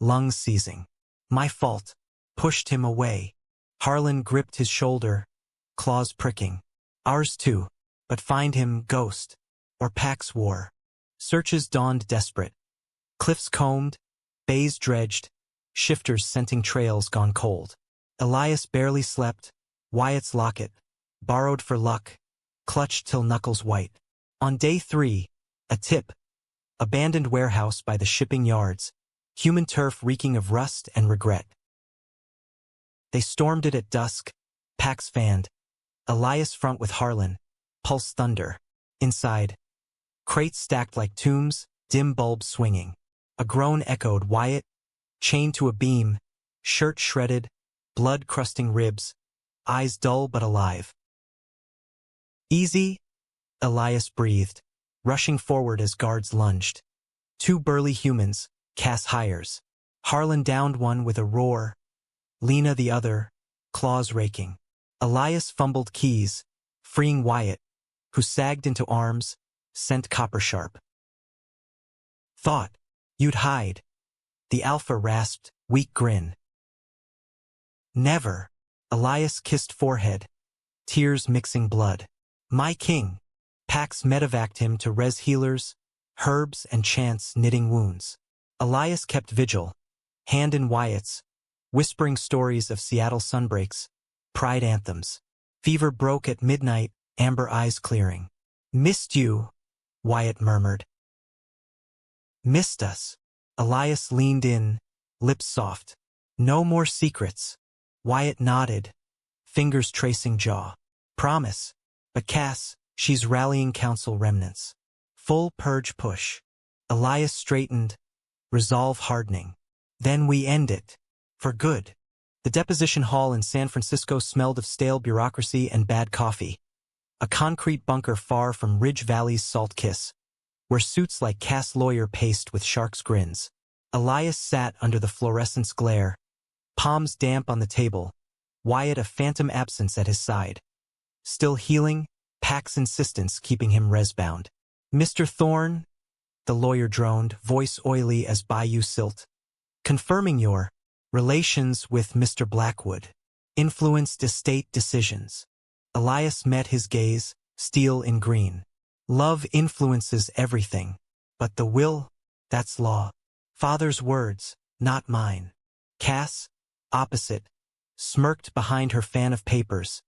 Lungs seizing. My fault. Pushed him away. Harlan gripped his shoulder. Claws pricking. Ours too. But find him, ghost. Or Pax war. Searches dawned desperate. Cliffs combed. Bays dredged. Shifters scenting trails gone cold. Elias barely slept. Wyatt's locket. Borrowed for luck. Clutched till knuckles white. On day 3, a tip. Abandoned warehouse by the shipping yards. Human turf reeking of rust and regret. They stormed it at dusk. Pax fanned. Elias front with Harlan. Pulse thunder. Inside. Crates stacked like tombs, dim bulbs swinging. A groan echoed Wyatt. Chained to a beam. Shirt shredded. Blood crusting ribs. Eyes dull but alive. Easy? Elias breathed, rushing forward as guards lunged. 2 burly humans, Cass hires. Harlan downed one with a roar, Lena the other, claws raking. Elias fumbled keys, freeing Wyatt, who sagged into arms, sent copper sharp. Thought you'd hide. The alpha rasped, weak grin. Never. Elias kissed forehead, tears mixing blood. My king. Pax medevaced him to res healers, herbs and chants knitting wounds. Elias kept vigil, hand in Wyatt's, whispering stories of Seattle sunbreaks, pride anthems. Fever broke at midnight, amber eyes clearing. Missed you, Wyatt murmured. Missed us. Elias leaned in, lips soft. No more secrets. Wyatt nodded, fingers tracing jaw. Promise. But Cass, she's rallying council remnants. Full purge push. Elias straightened, resolve hardening. Then we end it. For good. The deposition hall in San Francisco smelled of stale bureaucracy and bad coffee. A concrete bunker far from Ridge Valley's salt kiss, where suits like Cass lawyer paced with sharks' grins. Elias sat under the fluorescence glare, palms damp on the table, Wyatt a phantom absence at his side. Still healing, Pax's insistence keeping him res-bound. Mr. Thorne, the lawyer droned, voice oily as bayou silt. Confirming your relations with Mr. Blackwood influenced estate decisions. Elias met his gaze, steel in green. Love influences everything, but the will, that's law. Father's words, not mine. Cass, opposite, smirked behind her fan of papers,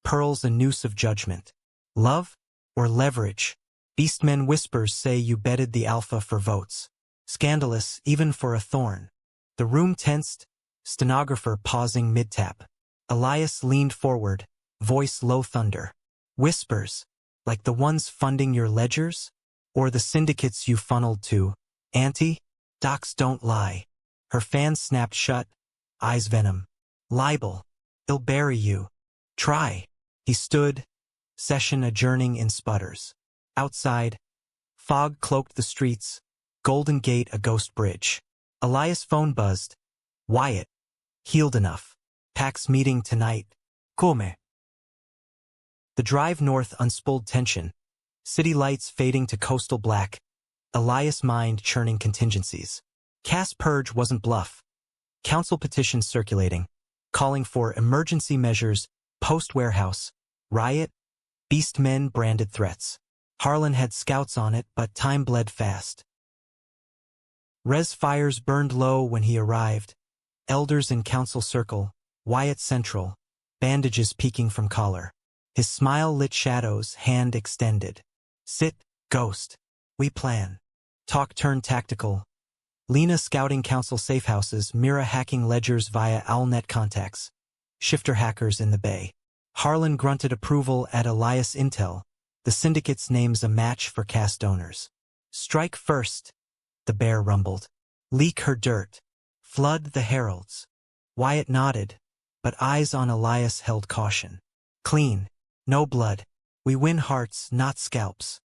pearls a noose of judgment. Love or leverage? Beastman whispers say you betted the alpha for votes. Scandalous, even for a Thorne. The room tensed, stenographer pausing mid-tap. Elias leaned forward, voice low thunder. Whispers, like the ones funding your ledgers? Or the syndicates you funneled to? Auntie? Docs don't lie. Her fan snapped shut, eyes venom. Libel. It'll bury you. Try. He stood, session adjourning in sputters. Outside, fog cloaked the streets, Golden Gate a ghost bridge. Elias' phone buzzed. Wyatt. Healed enough. Pax meeting tonight. Come. The drive north unspooled tension, city lights fading to coastal black, Elias' mind churning contingencies. Cass purge wasn't bluff. Council petitions circulating, calling for emergency measures, post-warehouse, riot, Beastmen branded threats. Harlan had scouts on it, but time bled fast. Res fires burned low when he arrived. Elders in council circle, Wyatt central, bandages peeking from collar. His smile lit shadows, hand extended. Sit, ghost. We plan. Talk turned tactical. Lena scouting council safehouses, Mira hacking ledgers via Owlnet contacts. Shifter hackers in the bay. Harlan grunted approval at Elias Intel. The syndicate's name's a match for Cass donors. Strike first, the bear rumbled. Leak her dirt. Flood the heralds. Wyatt nodded, but eyes on Elias held caution. Clean. No blood. We win hearts, not scalps.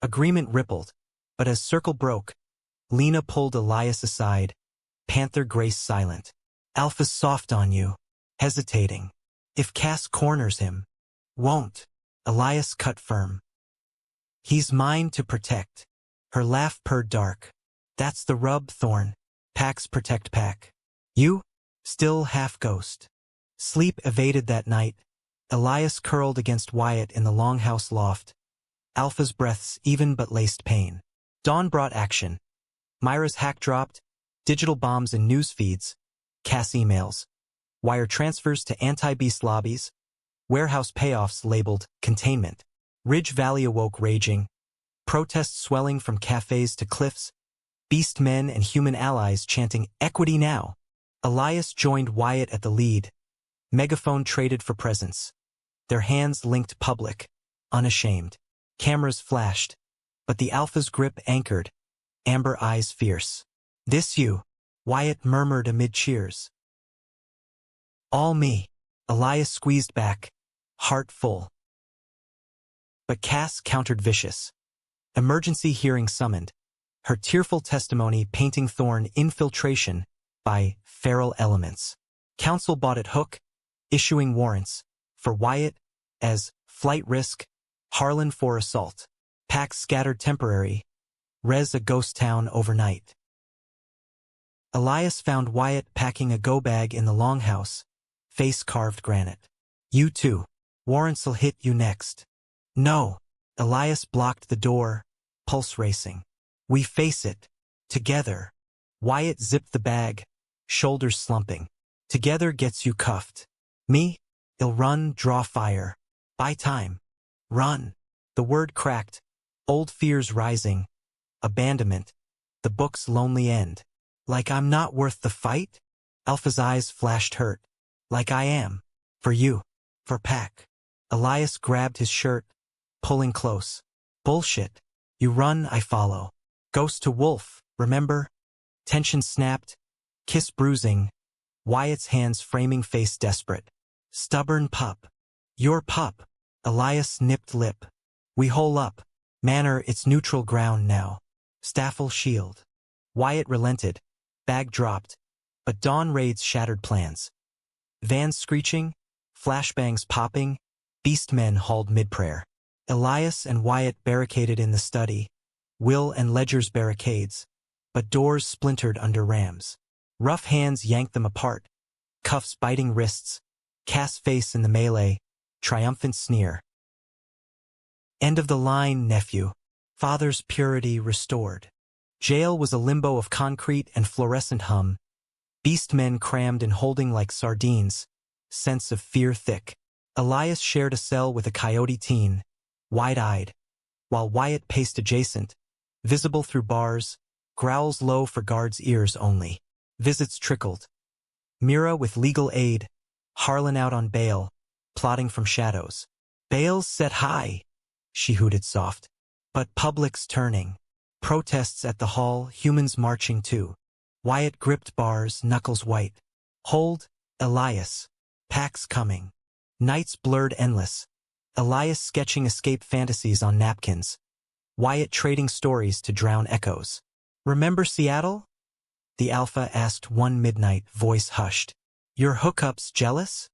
Agreement rippled, but as circle broke, Lena pulled Elias aside, Panther Grace silent. Alpha's soft on you, hesitating. If Cass corners him, won't. Elias cut firm. He's mine to protect. Her laugh purred dark. That's the rub, Thorne. Pax protect Pack. You? Still half ghost. Sleep evaded that night. Elias curled against Wyatt in the longhouse loft. Alpha's breaths even but laced pain. Dawn brought action. Myra's hack dropped, digital bombs in news feeds, Cass emails, wire transfers to anti-beast lobbies, warehouse payoffs labeled containment. Ridge Valley awoke raging, protests swelling from cafes to cliffs, beast men and human allies chanting equity now. Elias joined Wyatt at the lead, megaphone traded for presence. Their hands linked public, unashamed. Cameras flashed, but the alpha's grip anchored, amber eyes fierce. This you, Wyatt murmured amid cheers. All me, Elias squeezed back, heart full. But Cass countered vicious. Emergency hearing summoned. her tearful testimony painting Thorne infiltration by feral elements. Council bought at hook, issuing warrants for Wyatt as flight risk, Harlan for assault. Pax scattered temporary, res a ghost town overnight. Elias found Wyatt packing a go-bag in the longhouse, face carved granite. You too. Warrants'll hit you next. No. Elias blocked the door, pulse racing. We face it. Together. Wyatt zipped the bag, shoulders slumping. Together gets you cuffed. Me? I'll run, draw fire. Buy time. Run. The word cracked. Old fears rising. Abandonment. The book's lonely end. Like I'm not worth the fight? Alpha's eyes flashed hurt. Like I am. For you. For Pac. Elias grabbed his shirt, pulling close. Bullshit. You run, I follow. Ghost to wolf, remember? Tension snapped. Kiss bruising. Wyatt's hands framing face desperate. Stubborn pup. Your pup. Elias nipped lip. We hole up. Manor, it's neutral ground now. Staffel shield. Wyatt relented. Bag dropped. But dawn raids shattered plans. Vans screeching. Flashbangs popping. Beastmen hauled mid-prayer. Elias and Wyatt barricaded in the study. Will and Ledger's barricades. But doors splintered under rams. Rough hands yanked them apart. Cuffs biting wrists. Cass face in the melee. Triumphant sneer. End of the line, nephew. Father's purity restored. Jail was a limbo of concrete and fluorescent hum. Beastmen crammed and holding like sardines. Sense of fear thick. Elias shared a cell with a coyote teen, wide-eyed, while Wyatt paced adjacent, visible through bars, growls low for guards' ears only. Visits trickled. Mira with legal aid, Harlan out on bail, plotting from shadows. Bail's set high, she hooted soft. But public's turning. Protests at the hall, humans marching too. Wyatt gripped bars, knuckles white. Hold, Elias. Pax coming. Nights blurred endless. Elias sketching escape fantasies on napkins. Wyatt trading stories to drown echoes. Remember Seattle? The Alpha asked one midnight, voice hushed. Your hookups jealous?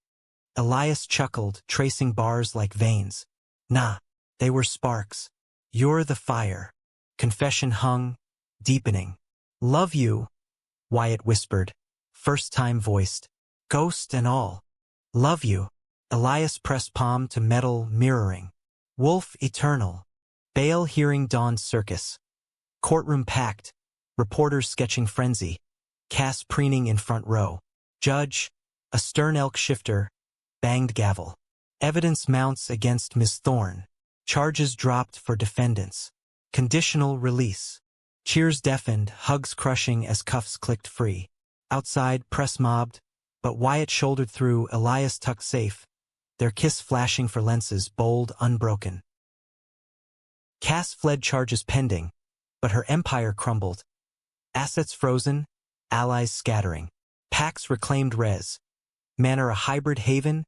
Elias chuckled, tracing bars like veins. Nah, they were sparks. You're the fire. Confession hung, deepening. Love you, Wyatt whispered, first time voiced. Ghost and all. Love you. Elias pressed palm to metal, mirroring. Wolf eternal. Bail hearing dawn's circus. Courtroom packed. Reporters sketching frenzy. Cass preening in front row. Judge, a stern elk shifter, banged gavel. Evidence mounts against Miss Thorne. Charges dropped for defendants. Conditional release. Cheers deafened, hugs crushing as cuffs clicked free. Outside, press mobbed, but Wyatt shouldered through, Elias tucked safe. Their kiss flashing for lenses, bold, unbroken. Cass fled, charges pending, but her empire crumbled. Assets frozen, allies scattering. Pax reclaimed res. Manor a hybrid haven,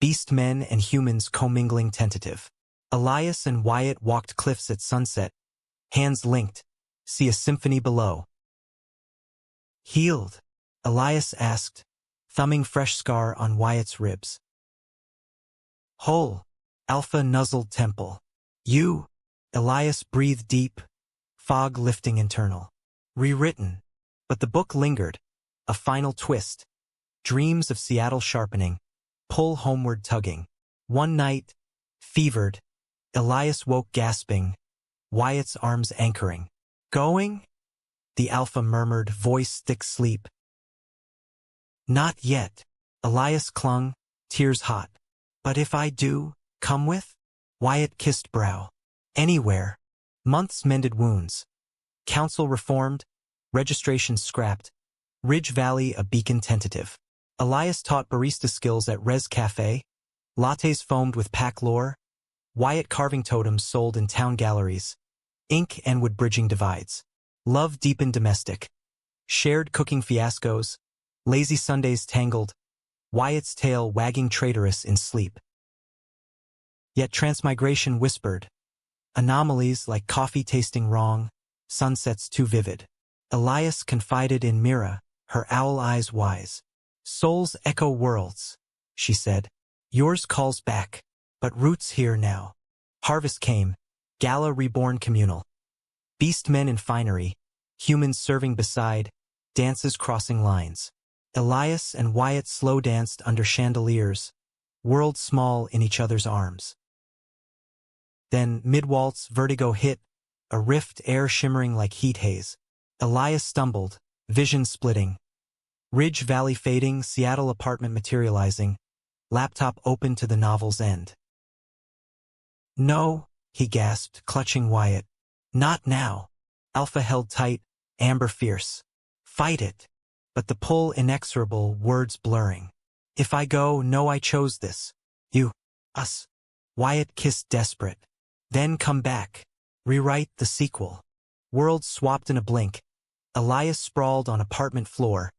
beastmen and humans commingling tentative. Elias and Wyatt walked cliffs at sunset, hands linked, see a symphony below. Healed? Elias asked, thumbing fresh scar on Wyatt's ribs. Whole. Alpha nuzzled temple. You? Elias breathed deep, fog lifting internal. Rewritten. But the book lingered. A final twist. Dreams of Seattle sharpening. Pull homeward tugging. One night, fevered, Elias woke gasping, Wyatt's arms anchoring. Going? The Alpha murmured, voice thick sleep. Not yet. Elias clung, tears hot. But if I do, come with? Wyatt kissed brow. Anywhere. Months mended wounds. Council reformed, registration scrapped. Ridge Valley a beacon tentative. Elias taught barista skills at Res Cafe. Lattes foamed with pack lore. Wyatt carving totems sold in town galleries. Ink and wood bridging divides. Love deepened domestic. Shared cooking fiascos. Lazy Sundays tangled. Wyatt's tail wagging traitorous in sleep. Yet transmigration whispered. Anomalies like coffee tasting wrong. sunsets too vivid. Elias confided in Mira, her owl eyes wise. Souls echo worlds, she said. Yours calls back, but roots here now. Harvest came, gala reborn communal. Beastmen in finery, humans serving beside, dances crossing lines. Elias and Wyatt slow danced under chandeliers, worlds small in each other's arms. Then, mid-waltz, vertigo hit, a rift air shimmering like heat haze. Elias stumbled, vision splitting. Ridge Valley fading, Seattle apartment materializing, laptop open to the novel's end. No, he gasped, clutching Wyatt. Not now. Alpha held tight, Amber fierce. Fight it. But the pull inexorable, words blurring. If I go, no, I chose this. You. Us. Wyatt kissed desperate. Then come back. Rewrite the sequel. Worlds swapped in a blink. Elias sprawled on apartment floor.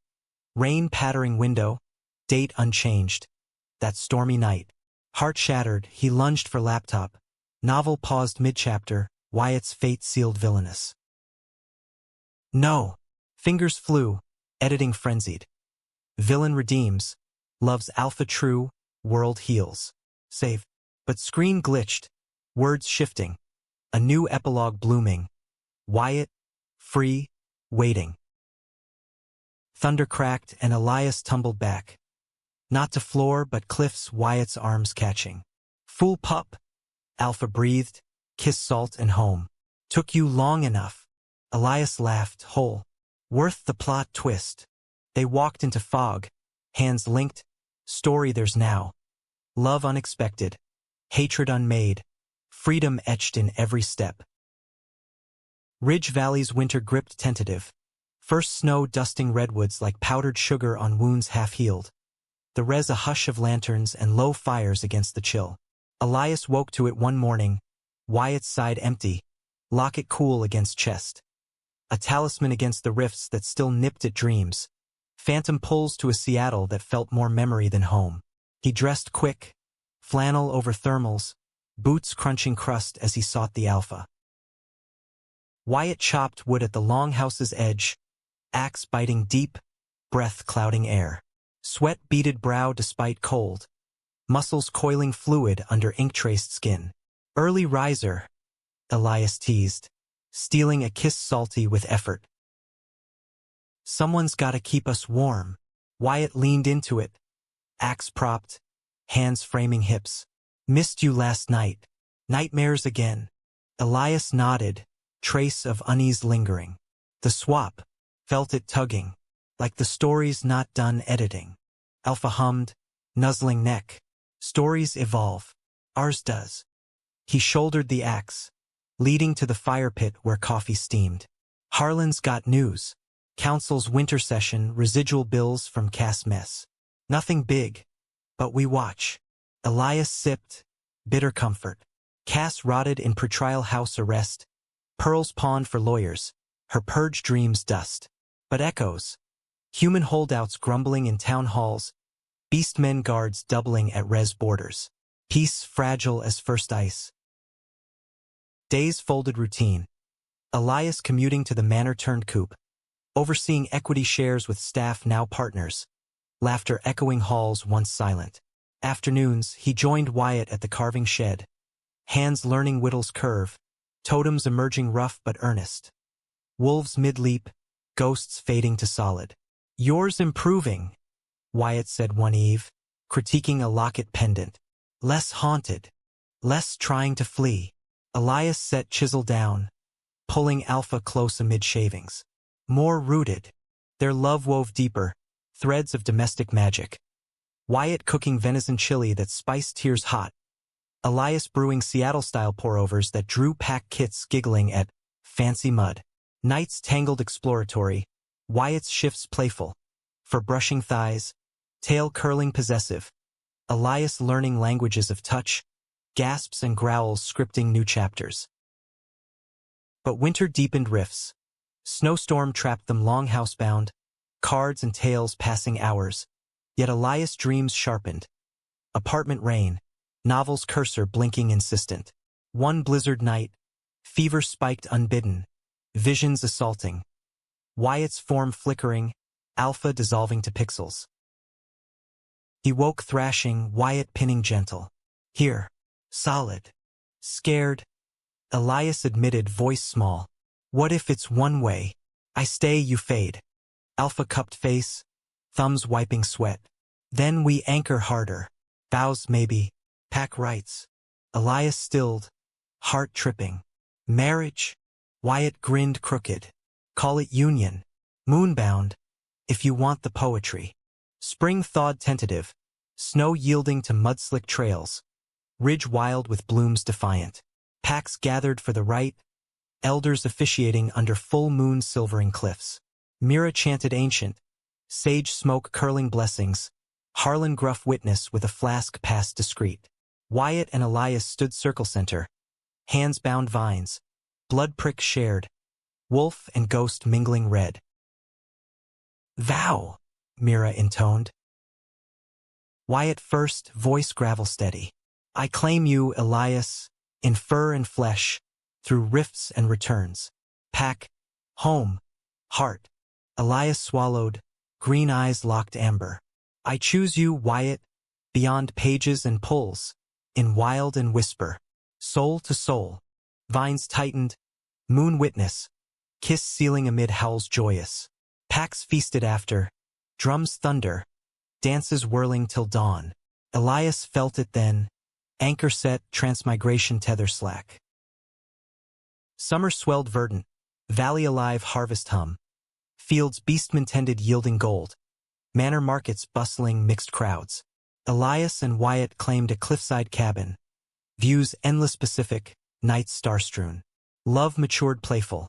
Rain pattering window. Date unchanged. That stormy night. Heart shattered, he lunged for laptop. Novel paused mid-chapter, Wyatt's fate sealed villainous. No. Fingers flew, editing frenzied. Villain redeems. Love's alpha true, world heals. Save. But screen glitched. Words shifting. A new epilogue blooming. Wyatt, free, waiting. Thunder cracked and Elias tumbled back. Not to floor but cliffs, Wyatt's arms catching. Fool pup. Alpha breathed, kiss salt and home. Took you long enough. Elias laughed, whole. Worth the plot twist. They walked into fog, hands linked, story there's now. Love unexpected, hatred unmade, freedom etched in every step. Ridge Valley's winter gripped tentative. First snow dusting redwoods like powdered sugar on wounds half-healed. The res a hush of lanterns and low fires against the chill. Elias woke to it one morning, Wyatt's side empty, locket cool against chest. A talisman against the rifts that still nipped at dreams. Phantom pulls to a Seattle that felt more memory than home. He dressed quick, flannel over thermals, boots crunching crust as he sought the alpha. Wyatt chopped wood at the longhouse's edge, axe biting deep, breath clouding air. Sweat beaded brow despite cold. Muscles coiling fluid under ink-traced skin. Early riser, Elias teased, stealing a kiss salty with effort. Someone's gotta keep us warm. Wyatt leaned into it, axe propped, hands framing hips. Missed you last night. Nightmares again. Elias nodded, trace of unease lingering. The swap, felt it tugging, like the story's not done editing. Alpha hummed, nuzzling neck. Stories evolve. Ours does. He shouldered the axe, leading to the fire pit where coffee steamed. Harlan's got news. Council's winter session, residual bills from Cass mess. Nothing big, but we watch. Elias sipped, bitter comfort. Cass rotted in pretrial house arrest. Pearls pawned for lawyers, her purge dreams dust. But echoes. Human holdouts grumbling in town halls. Beastmen guards doubling at res borders. Peace fragile as first ice. Days folded routine. Elias commuting to the manor turned coop. Overseeing equity shares with staff now partners. Laughter echoing halls once silent. Afternoons, he joined Wyatt at the carving shed. Hands learning whittle's curve. Totems emerging rough but earnest. Wolves mid-leap, ghosts fading to solid. Yours improving, Wyatt said one eve, critiquing a locket pendant. Less haunted. Less trying to flee. Elias set chisel down, pulling Alpha close amid shavings. More rooted. Their love wove deeper, threads of domestic magic. Wyatt cooking venison chili that spiced tears hot. Elias brewing Seattle-style pour-overs that drew pack kits giggling at fancy mud. Nights tangled exploratory, Wyatt's shifts playful. For brushing thighs, tail curling possessive. Elias learning languages of touch, gasps and growls scripting new chapters. But winter deepened rifts. Snowstorm trapped them long housebound, cards and tales passing hours. Yet Elias' dreams sharpened. Apartment rain, novel's cursor blinking insistent. One blizzard night, fever spiked unbidden. visions assaulting. Wyatt's form flickering, alpha dissolving to pixels. He woke thrashing, Wyatt pinning gentle. Here. Solid. Scared. Elias admitted, voice small. What if it's one way? I stay, you fade. Alpha cupped face, thumbs wiping sweat. Then we anchor harder. Vows maybe. Pack rights. Elias stilled, heart tripping. Marriage? Wyatt grinned crooked. Call it union. Moonbound. If you want the poetry. Spring thawed tentative. Snow yielding to mudslick trails. Ridge wild with blooms defiant. Packs gathered for the rite. Elders officiating under full moon silvering cliffs. Mira chanted ancient. Sage smoke curling blessings. Harlan gruff witness with a flask passed discreet. Wyatt and Elias stood circle center. Hands bound vines. Blood prick shared. Wolf and ghost mingling red. Vow, Mira intoned. Wyatt first, voice gravel steady. I claim you, Elias, in fur and flesh, through rifts and returns. Pack, home, heart. Elias swallowed, green eyes locked amber. I choose you, Wyatt, beyond pages and pulls, in wild and whisper, soul to soul. Vines tightened, moon witness, kiss sealing amid howls joyous. Packs feasted after, drums thunder, dances whirling till dawn. Elias felt it then, anchor set, transmigration tether slack. Summer swelled verdant, valley alive harvest hum. Fields Beastman tended yielding gold. Manor markets bustling mixed crowds. Elias and Wyatt claimed a cliffside cabin. Views endless Pacific, nights star-strewn. Love matured playful.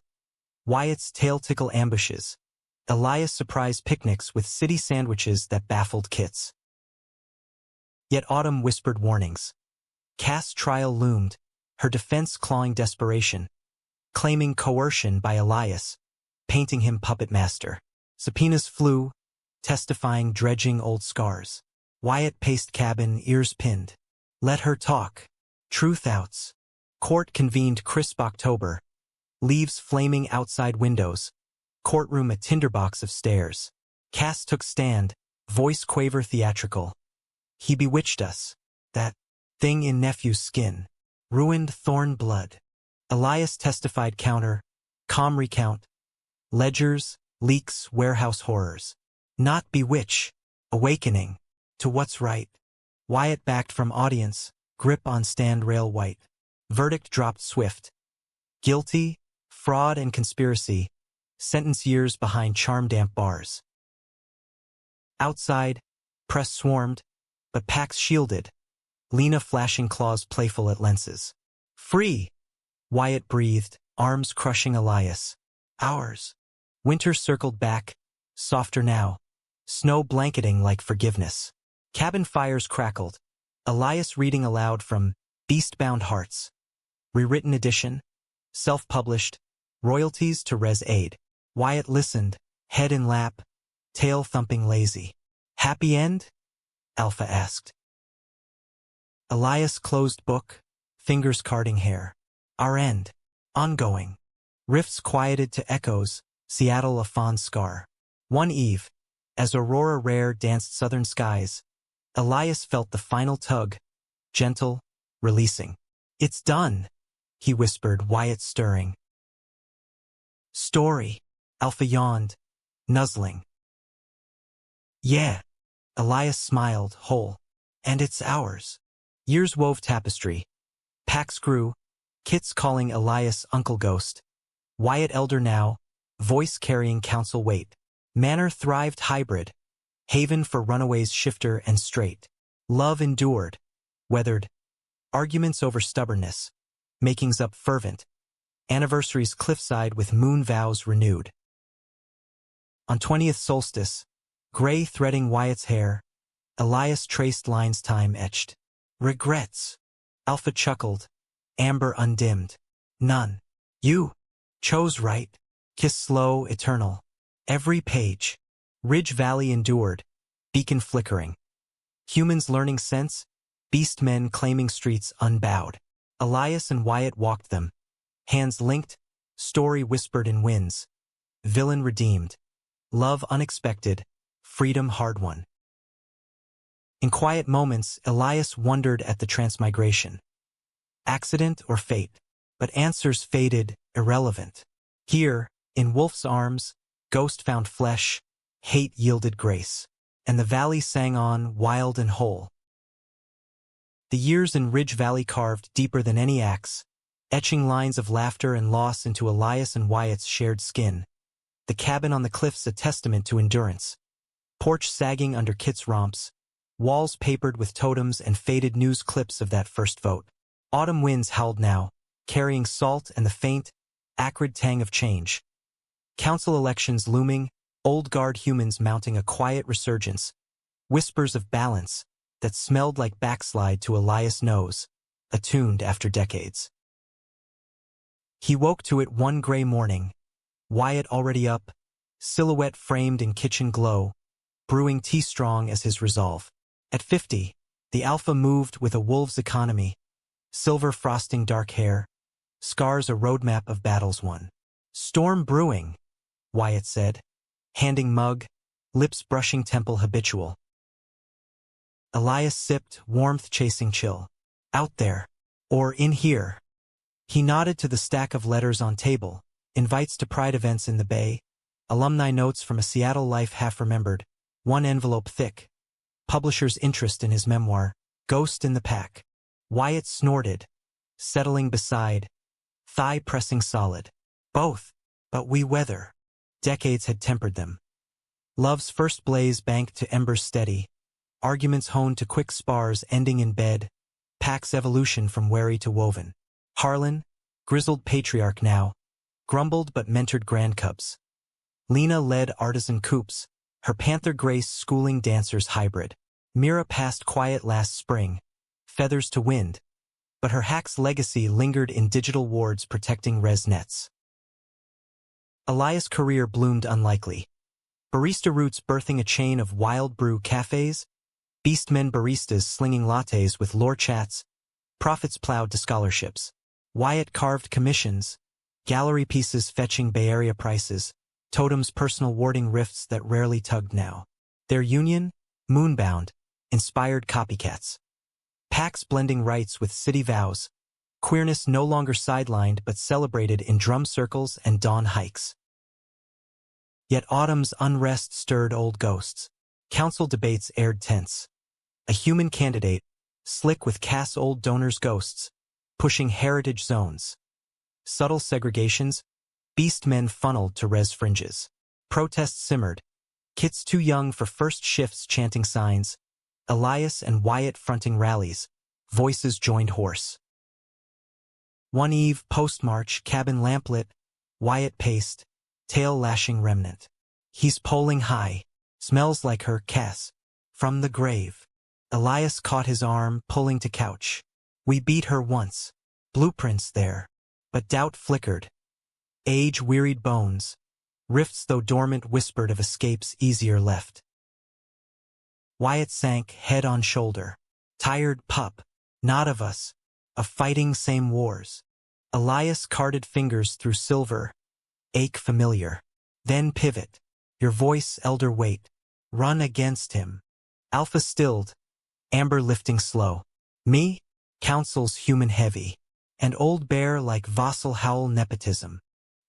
Wyatt's tail tickle ambushes. Elias surprised picnics with city sandwiches that baffled kits. Yet autumn whispered warnings. Cass' trial loomed, her defense clawing desperation. Claiming coercion by Elias, painting him puppet master. Subpoenas flew, testifying dredging old scars. Wyatt paced cabin, ears pinned. Let her talk. Truth outs. Court convened crisp October. Leaves flaming outside windows. Courtroom a tinderbox of stairs. Cass took stand, voice quaver theatrical. He bewitched us. That thing in nephew's skin. Ruined thorn blood. Elias testified counter. Calm recount. Ledgers, leaks, warehouse horrors. Not bewitch. Awakening. To what's right. Wyatt backed from audience. Grip on stand rail white. Verdict dropped swift. Guilty, fraud and conspiracy. Sentence years behind charm-damp bars. Outside, press swarmed, but Pax shielded. Lena flashing claws playful at lenses. Free! Wyatt breathed, arms crushing Elias. Ours. Winter circled back, softer now. Snow blanketing like forgiveness. Cabin fires crackled. Elias reading aloud from Beastbound Hearts. Rewritten edition. Self-published. Royalties to Res Aid. Wyatt listened, head in lap, tail thumping lazy. Happy end? Alpha asked. Elias closed book, fingers carding hair. Our end. Ongoing. Rifts quieted to echoes, Seattle a fond scar. One eve, as aurora rare danced southern skies, Elias felt the final tug, gentle, releasing. It's done, he whispered, Wyatt stirring. Story, Alpha yawned, nuzzling. Yeah, Elias smiled, whole. And it's ours. Years wove tapestry. Pax grew, Kits calling Elias Uncle Ghost. Wyatt elder now, voice carrying counsel weight. Manor thrived hybrid. Haven for runaways shifter and straight. Love endured. Weathered. Arguments over stubbornness. Makings up fervent. Anniversaries cliffside with moon vows renewed. On 20th solstice, gray threading Wyatt's hair, Elias traced lines time etched. Regrets. Alpha chuckled. Amber undimmed. None. You chose right. Kiss slow, eternal. Every page. Ridge valley endured. Beacon flickering. Humans learning sense. Beastmen claiming streets unbowed. Elias and Wyatt walked them. Hands linked. Story whispered in winds. Villain redeemed. Love unexpected. Freedom hard-won. In quiet moments, Elias wondered at the transmigration. Accident or fate? But answers faded, irrelevant. Here, in Wolf's arms, ghost found flesh, hate yielded grace, and the valley sang on, wild and whole. The years in Ridge Valley carved deeper than any axe, etching lines of laughter and loss into Elias and Wyatt's shared skin. The cabin on the cliffs a testament to endurance. Porch sagging under Kit's romps, walls papered with totems and faded news clips of that first vote. Autumn winds howled now, carrying salt and the faint, acrid tang of change. Council elections looming, old guard humans mounting a quiet resurgence. Whispers of balance that smelled like backslide to Elias' nose, attuned after decades. He woke to it one gray morning, Wyatt already up, silhouette framed in kitchen glow, brewing tea strong as his resolve. At 50, the alpha moved with a wolf's economy, silver frosting dark hair, scars a roadmap of battles won. Storm brewing, Wyatt said, handing mug, lips brushing temple habitual. Elias sipped, warmth chasing chill. Out there, or in here. He nodded to the stack of letters on table, invites to Pride events in the Bay, alumni notes from a Seattle life half-remembered, one envelope thick, publisher's interest in his memoir, Ghost in the Pack. Wyatt snorted, settling beside, thigh pressing solid. Both, but we weather. Decades had tempered them. Love's first blaze banked to embers steady, arguments honed to quick spars ending in bed, Pack's evolution from wary to woven. Harlan, grizzled patriarch now, grumbled but mentored grandcubs. Lena led artisan coups, her panther grace schooling dancers hybrid. Mira passed quiet last spring, feathers to wind, but her hack's legacy lingered in digital wards protecting res nets. Elias' career bloomed unlikely. Barista roots birthing a chain of wild brew cafes, Beastmen baristas slinging lattes with lore chats, profits plowed to scholarships. Wyatt carved commissions, gallery pieces fetching Bay Area prices, totems personal warding rifts that rarely tugged now. Their union, moonbound, inspired copycats. Packs blending rights with city vows, queerness no longer sidelined but celebrated in drum circles and dawn hikes. Yet autumn's unrest stirred old ghosts. Council debates aired tense. A human candidate, slick with Cass old donors' ghosts, pushing heritage zones. Subtle segregations, beastmen funneled to res fringes. Protests simmered, Kit's too young for first shifts chanting signs, Elias and Wyatt fronting rallies, voices joined hoarse. One eve, post-march, cabin lamplit, Wyatt paced, tail lashing remnant. He's polling high, smells like her, Cass, from the grave. Elias caught his arm, pulling to couch. We beat her once, blueprints there, but doubt flickered. Age-wearied bones, rifts though dormant whispered of escapes easier left. Wyatt sank, head on shoulder. Tired pup, not of us, of fighting same wars. Elias carded fingers through silver, ache familiar. Then pivot, your voice elder weight, run against him. Alpha stilled, amber lifting slow. Me, council's human heavy, and old bear like vassal howl nepotism.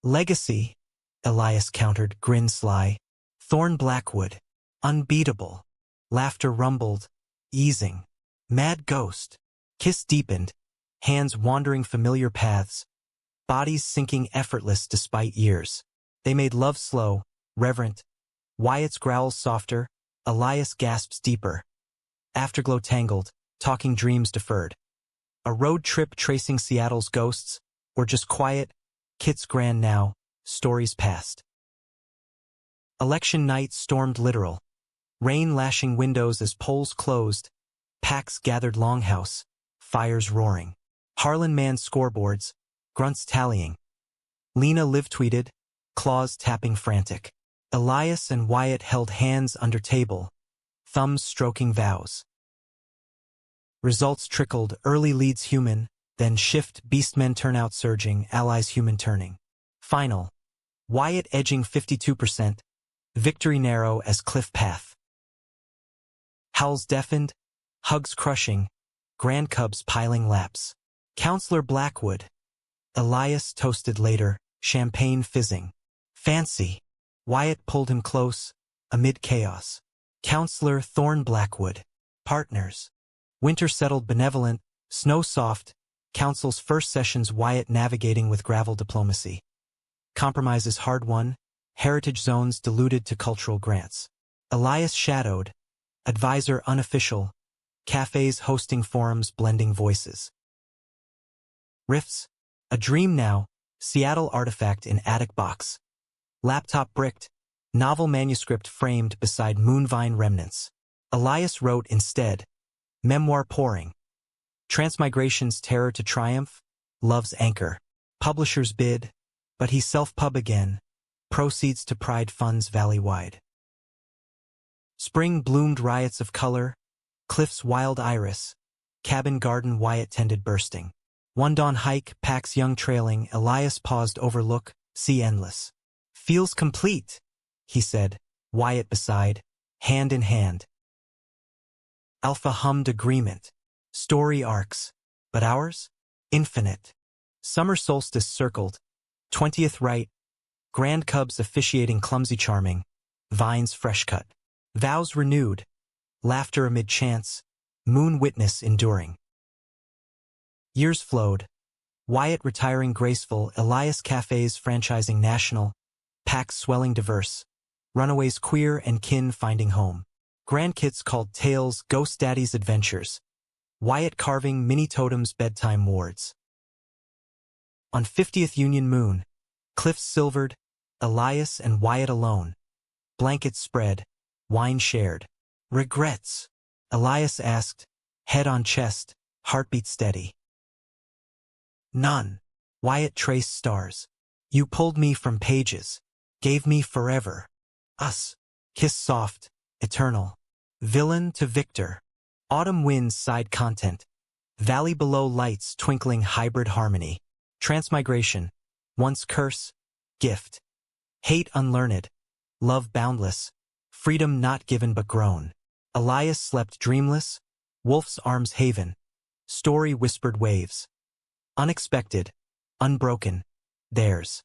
Legacy, Elias countered, grin sly. Thorn Blackwood, unbeatable. Laughter rumbled, easing. Mad ghost, kiss deepened, hands wandering familiar paths, bodies sinking effortless despite years. They made love slow, reverent. Wyatt's growls softer, Elias gasps deeper. Afterglow tangled, talking dreams deferred. A road trip tracing Seattle's ghosts, or just quiet, Kit's grand now, stories past. Election night stormed literal. Rain lashing windows as polls closed, packs gathered longhouse, fires roaring. Harlan manned scoreboards, grunts tallying. Lena live tweeted, claws tapping frantic. Elias and Wyatt held hands under table, thumbs stroking vows. Results trickled, early leads human, then shift, beastmen turnout surging, allies human turning. Final. Wyatt edging 52%. Victory narrow as cliff path. Howls deafened. Hugs crushing. Grand Cubs piling laps. Counselor Blackwood. Elias toasted later, champagne fizzing. Fancy. Wyatt pulled him close, amid chaos. Counselor Thorne Blackwood. Partners. Winter settled benevolent, snow soft. Council's first sessions Wyatt navigating with gravel diplomacy. Compromises hard won. Heritage zones diluted to cultural grants. Elias shadowed. Advisor unofficial. Cafes hosting forums blending voices. Riffs. A dream now. Seattle artifact in attic box. Laptop bricked. Novel manuscript framed beside moonvine remnants. Elias wrote instead. Memoir pouring. Transmigration's terror to triumph. Love's anchor. Publisher's bid. But he self-pub again. Proceeds to Pride funds valley-wide. Spring bloomed riots of color. Cliff's wild iris. Cabin garden Wyatt tended bursting. One dawn hike, packs young trailing, Elias paused overlook, sea endless. Feels complete, he said, Wyatt beside, hand in hand. Alpha hummed agreement. Story arcs. But ours? Infinite. Summer solstice circled. 20th right. Grand Cubs officiating clumsy charming. Vines fresh cut. Vows renewed. Laughter amid chants. Moon witness enduring. Years flowed. Wyatt retiring graceful, Elias cafes franchising national, packs swelling diverse, runaways queer and kin finding home. Grandkids called tales, ghost daddy's adventures. Wyatt carving mini totems bedtime wards. On 50th Union Moon, cliffs silvered, Elias and Wyatt alone. Blankets spread, wine shared. Regrets? Elias asked, head on chest, heartbeat steady. None. Wyatt traced stars. You pulled me from pages. Gave me forever. Us. Kiss soft. Eternal. Villain to victor. Autumn winds side content. Valley below lights twinkling hybrid harmony. Transmigration. Once curse. Gift. Hate unlearned. Love boundless. Freedom not given but grown. Elias slept dreamless. Wolf's arms haven. Story whispered waves. Unexpected. Unbroken. Theirs.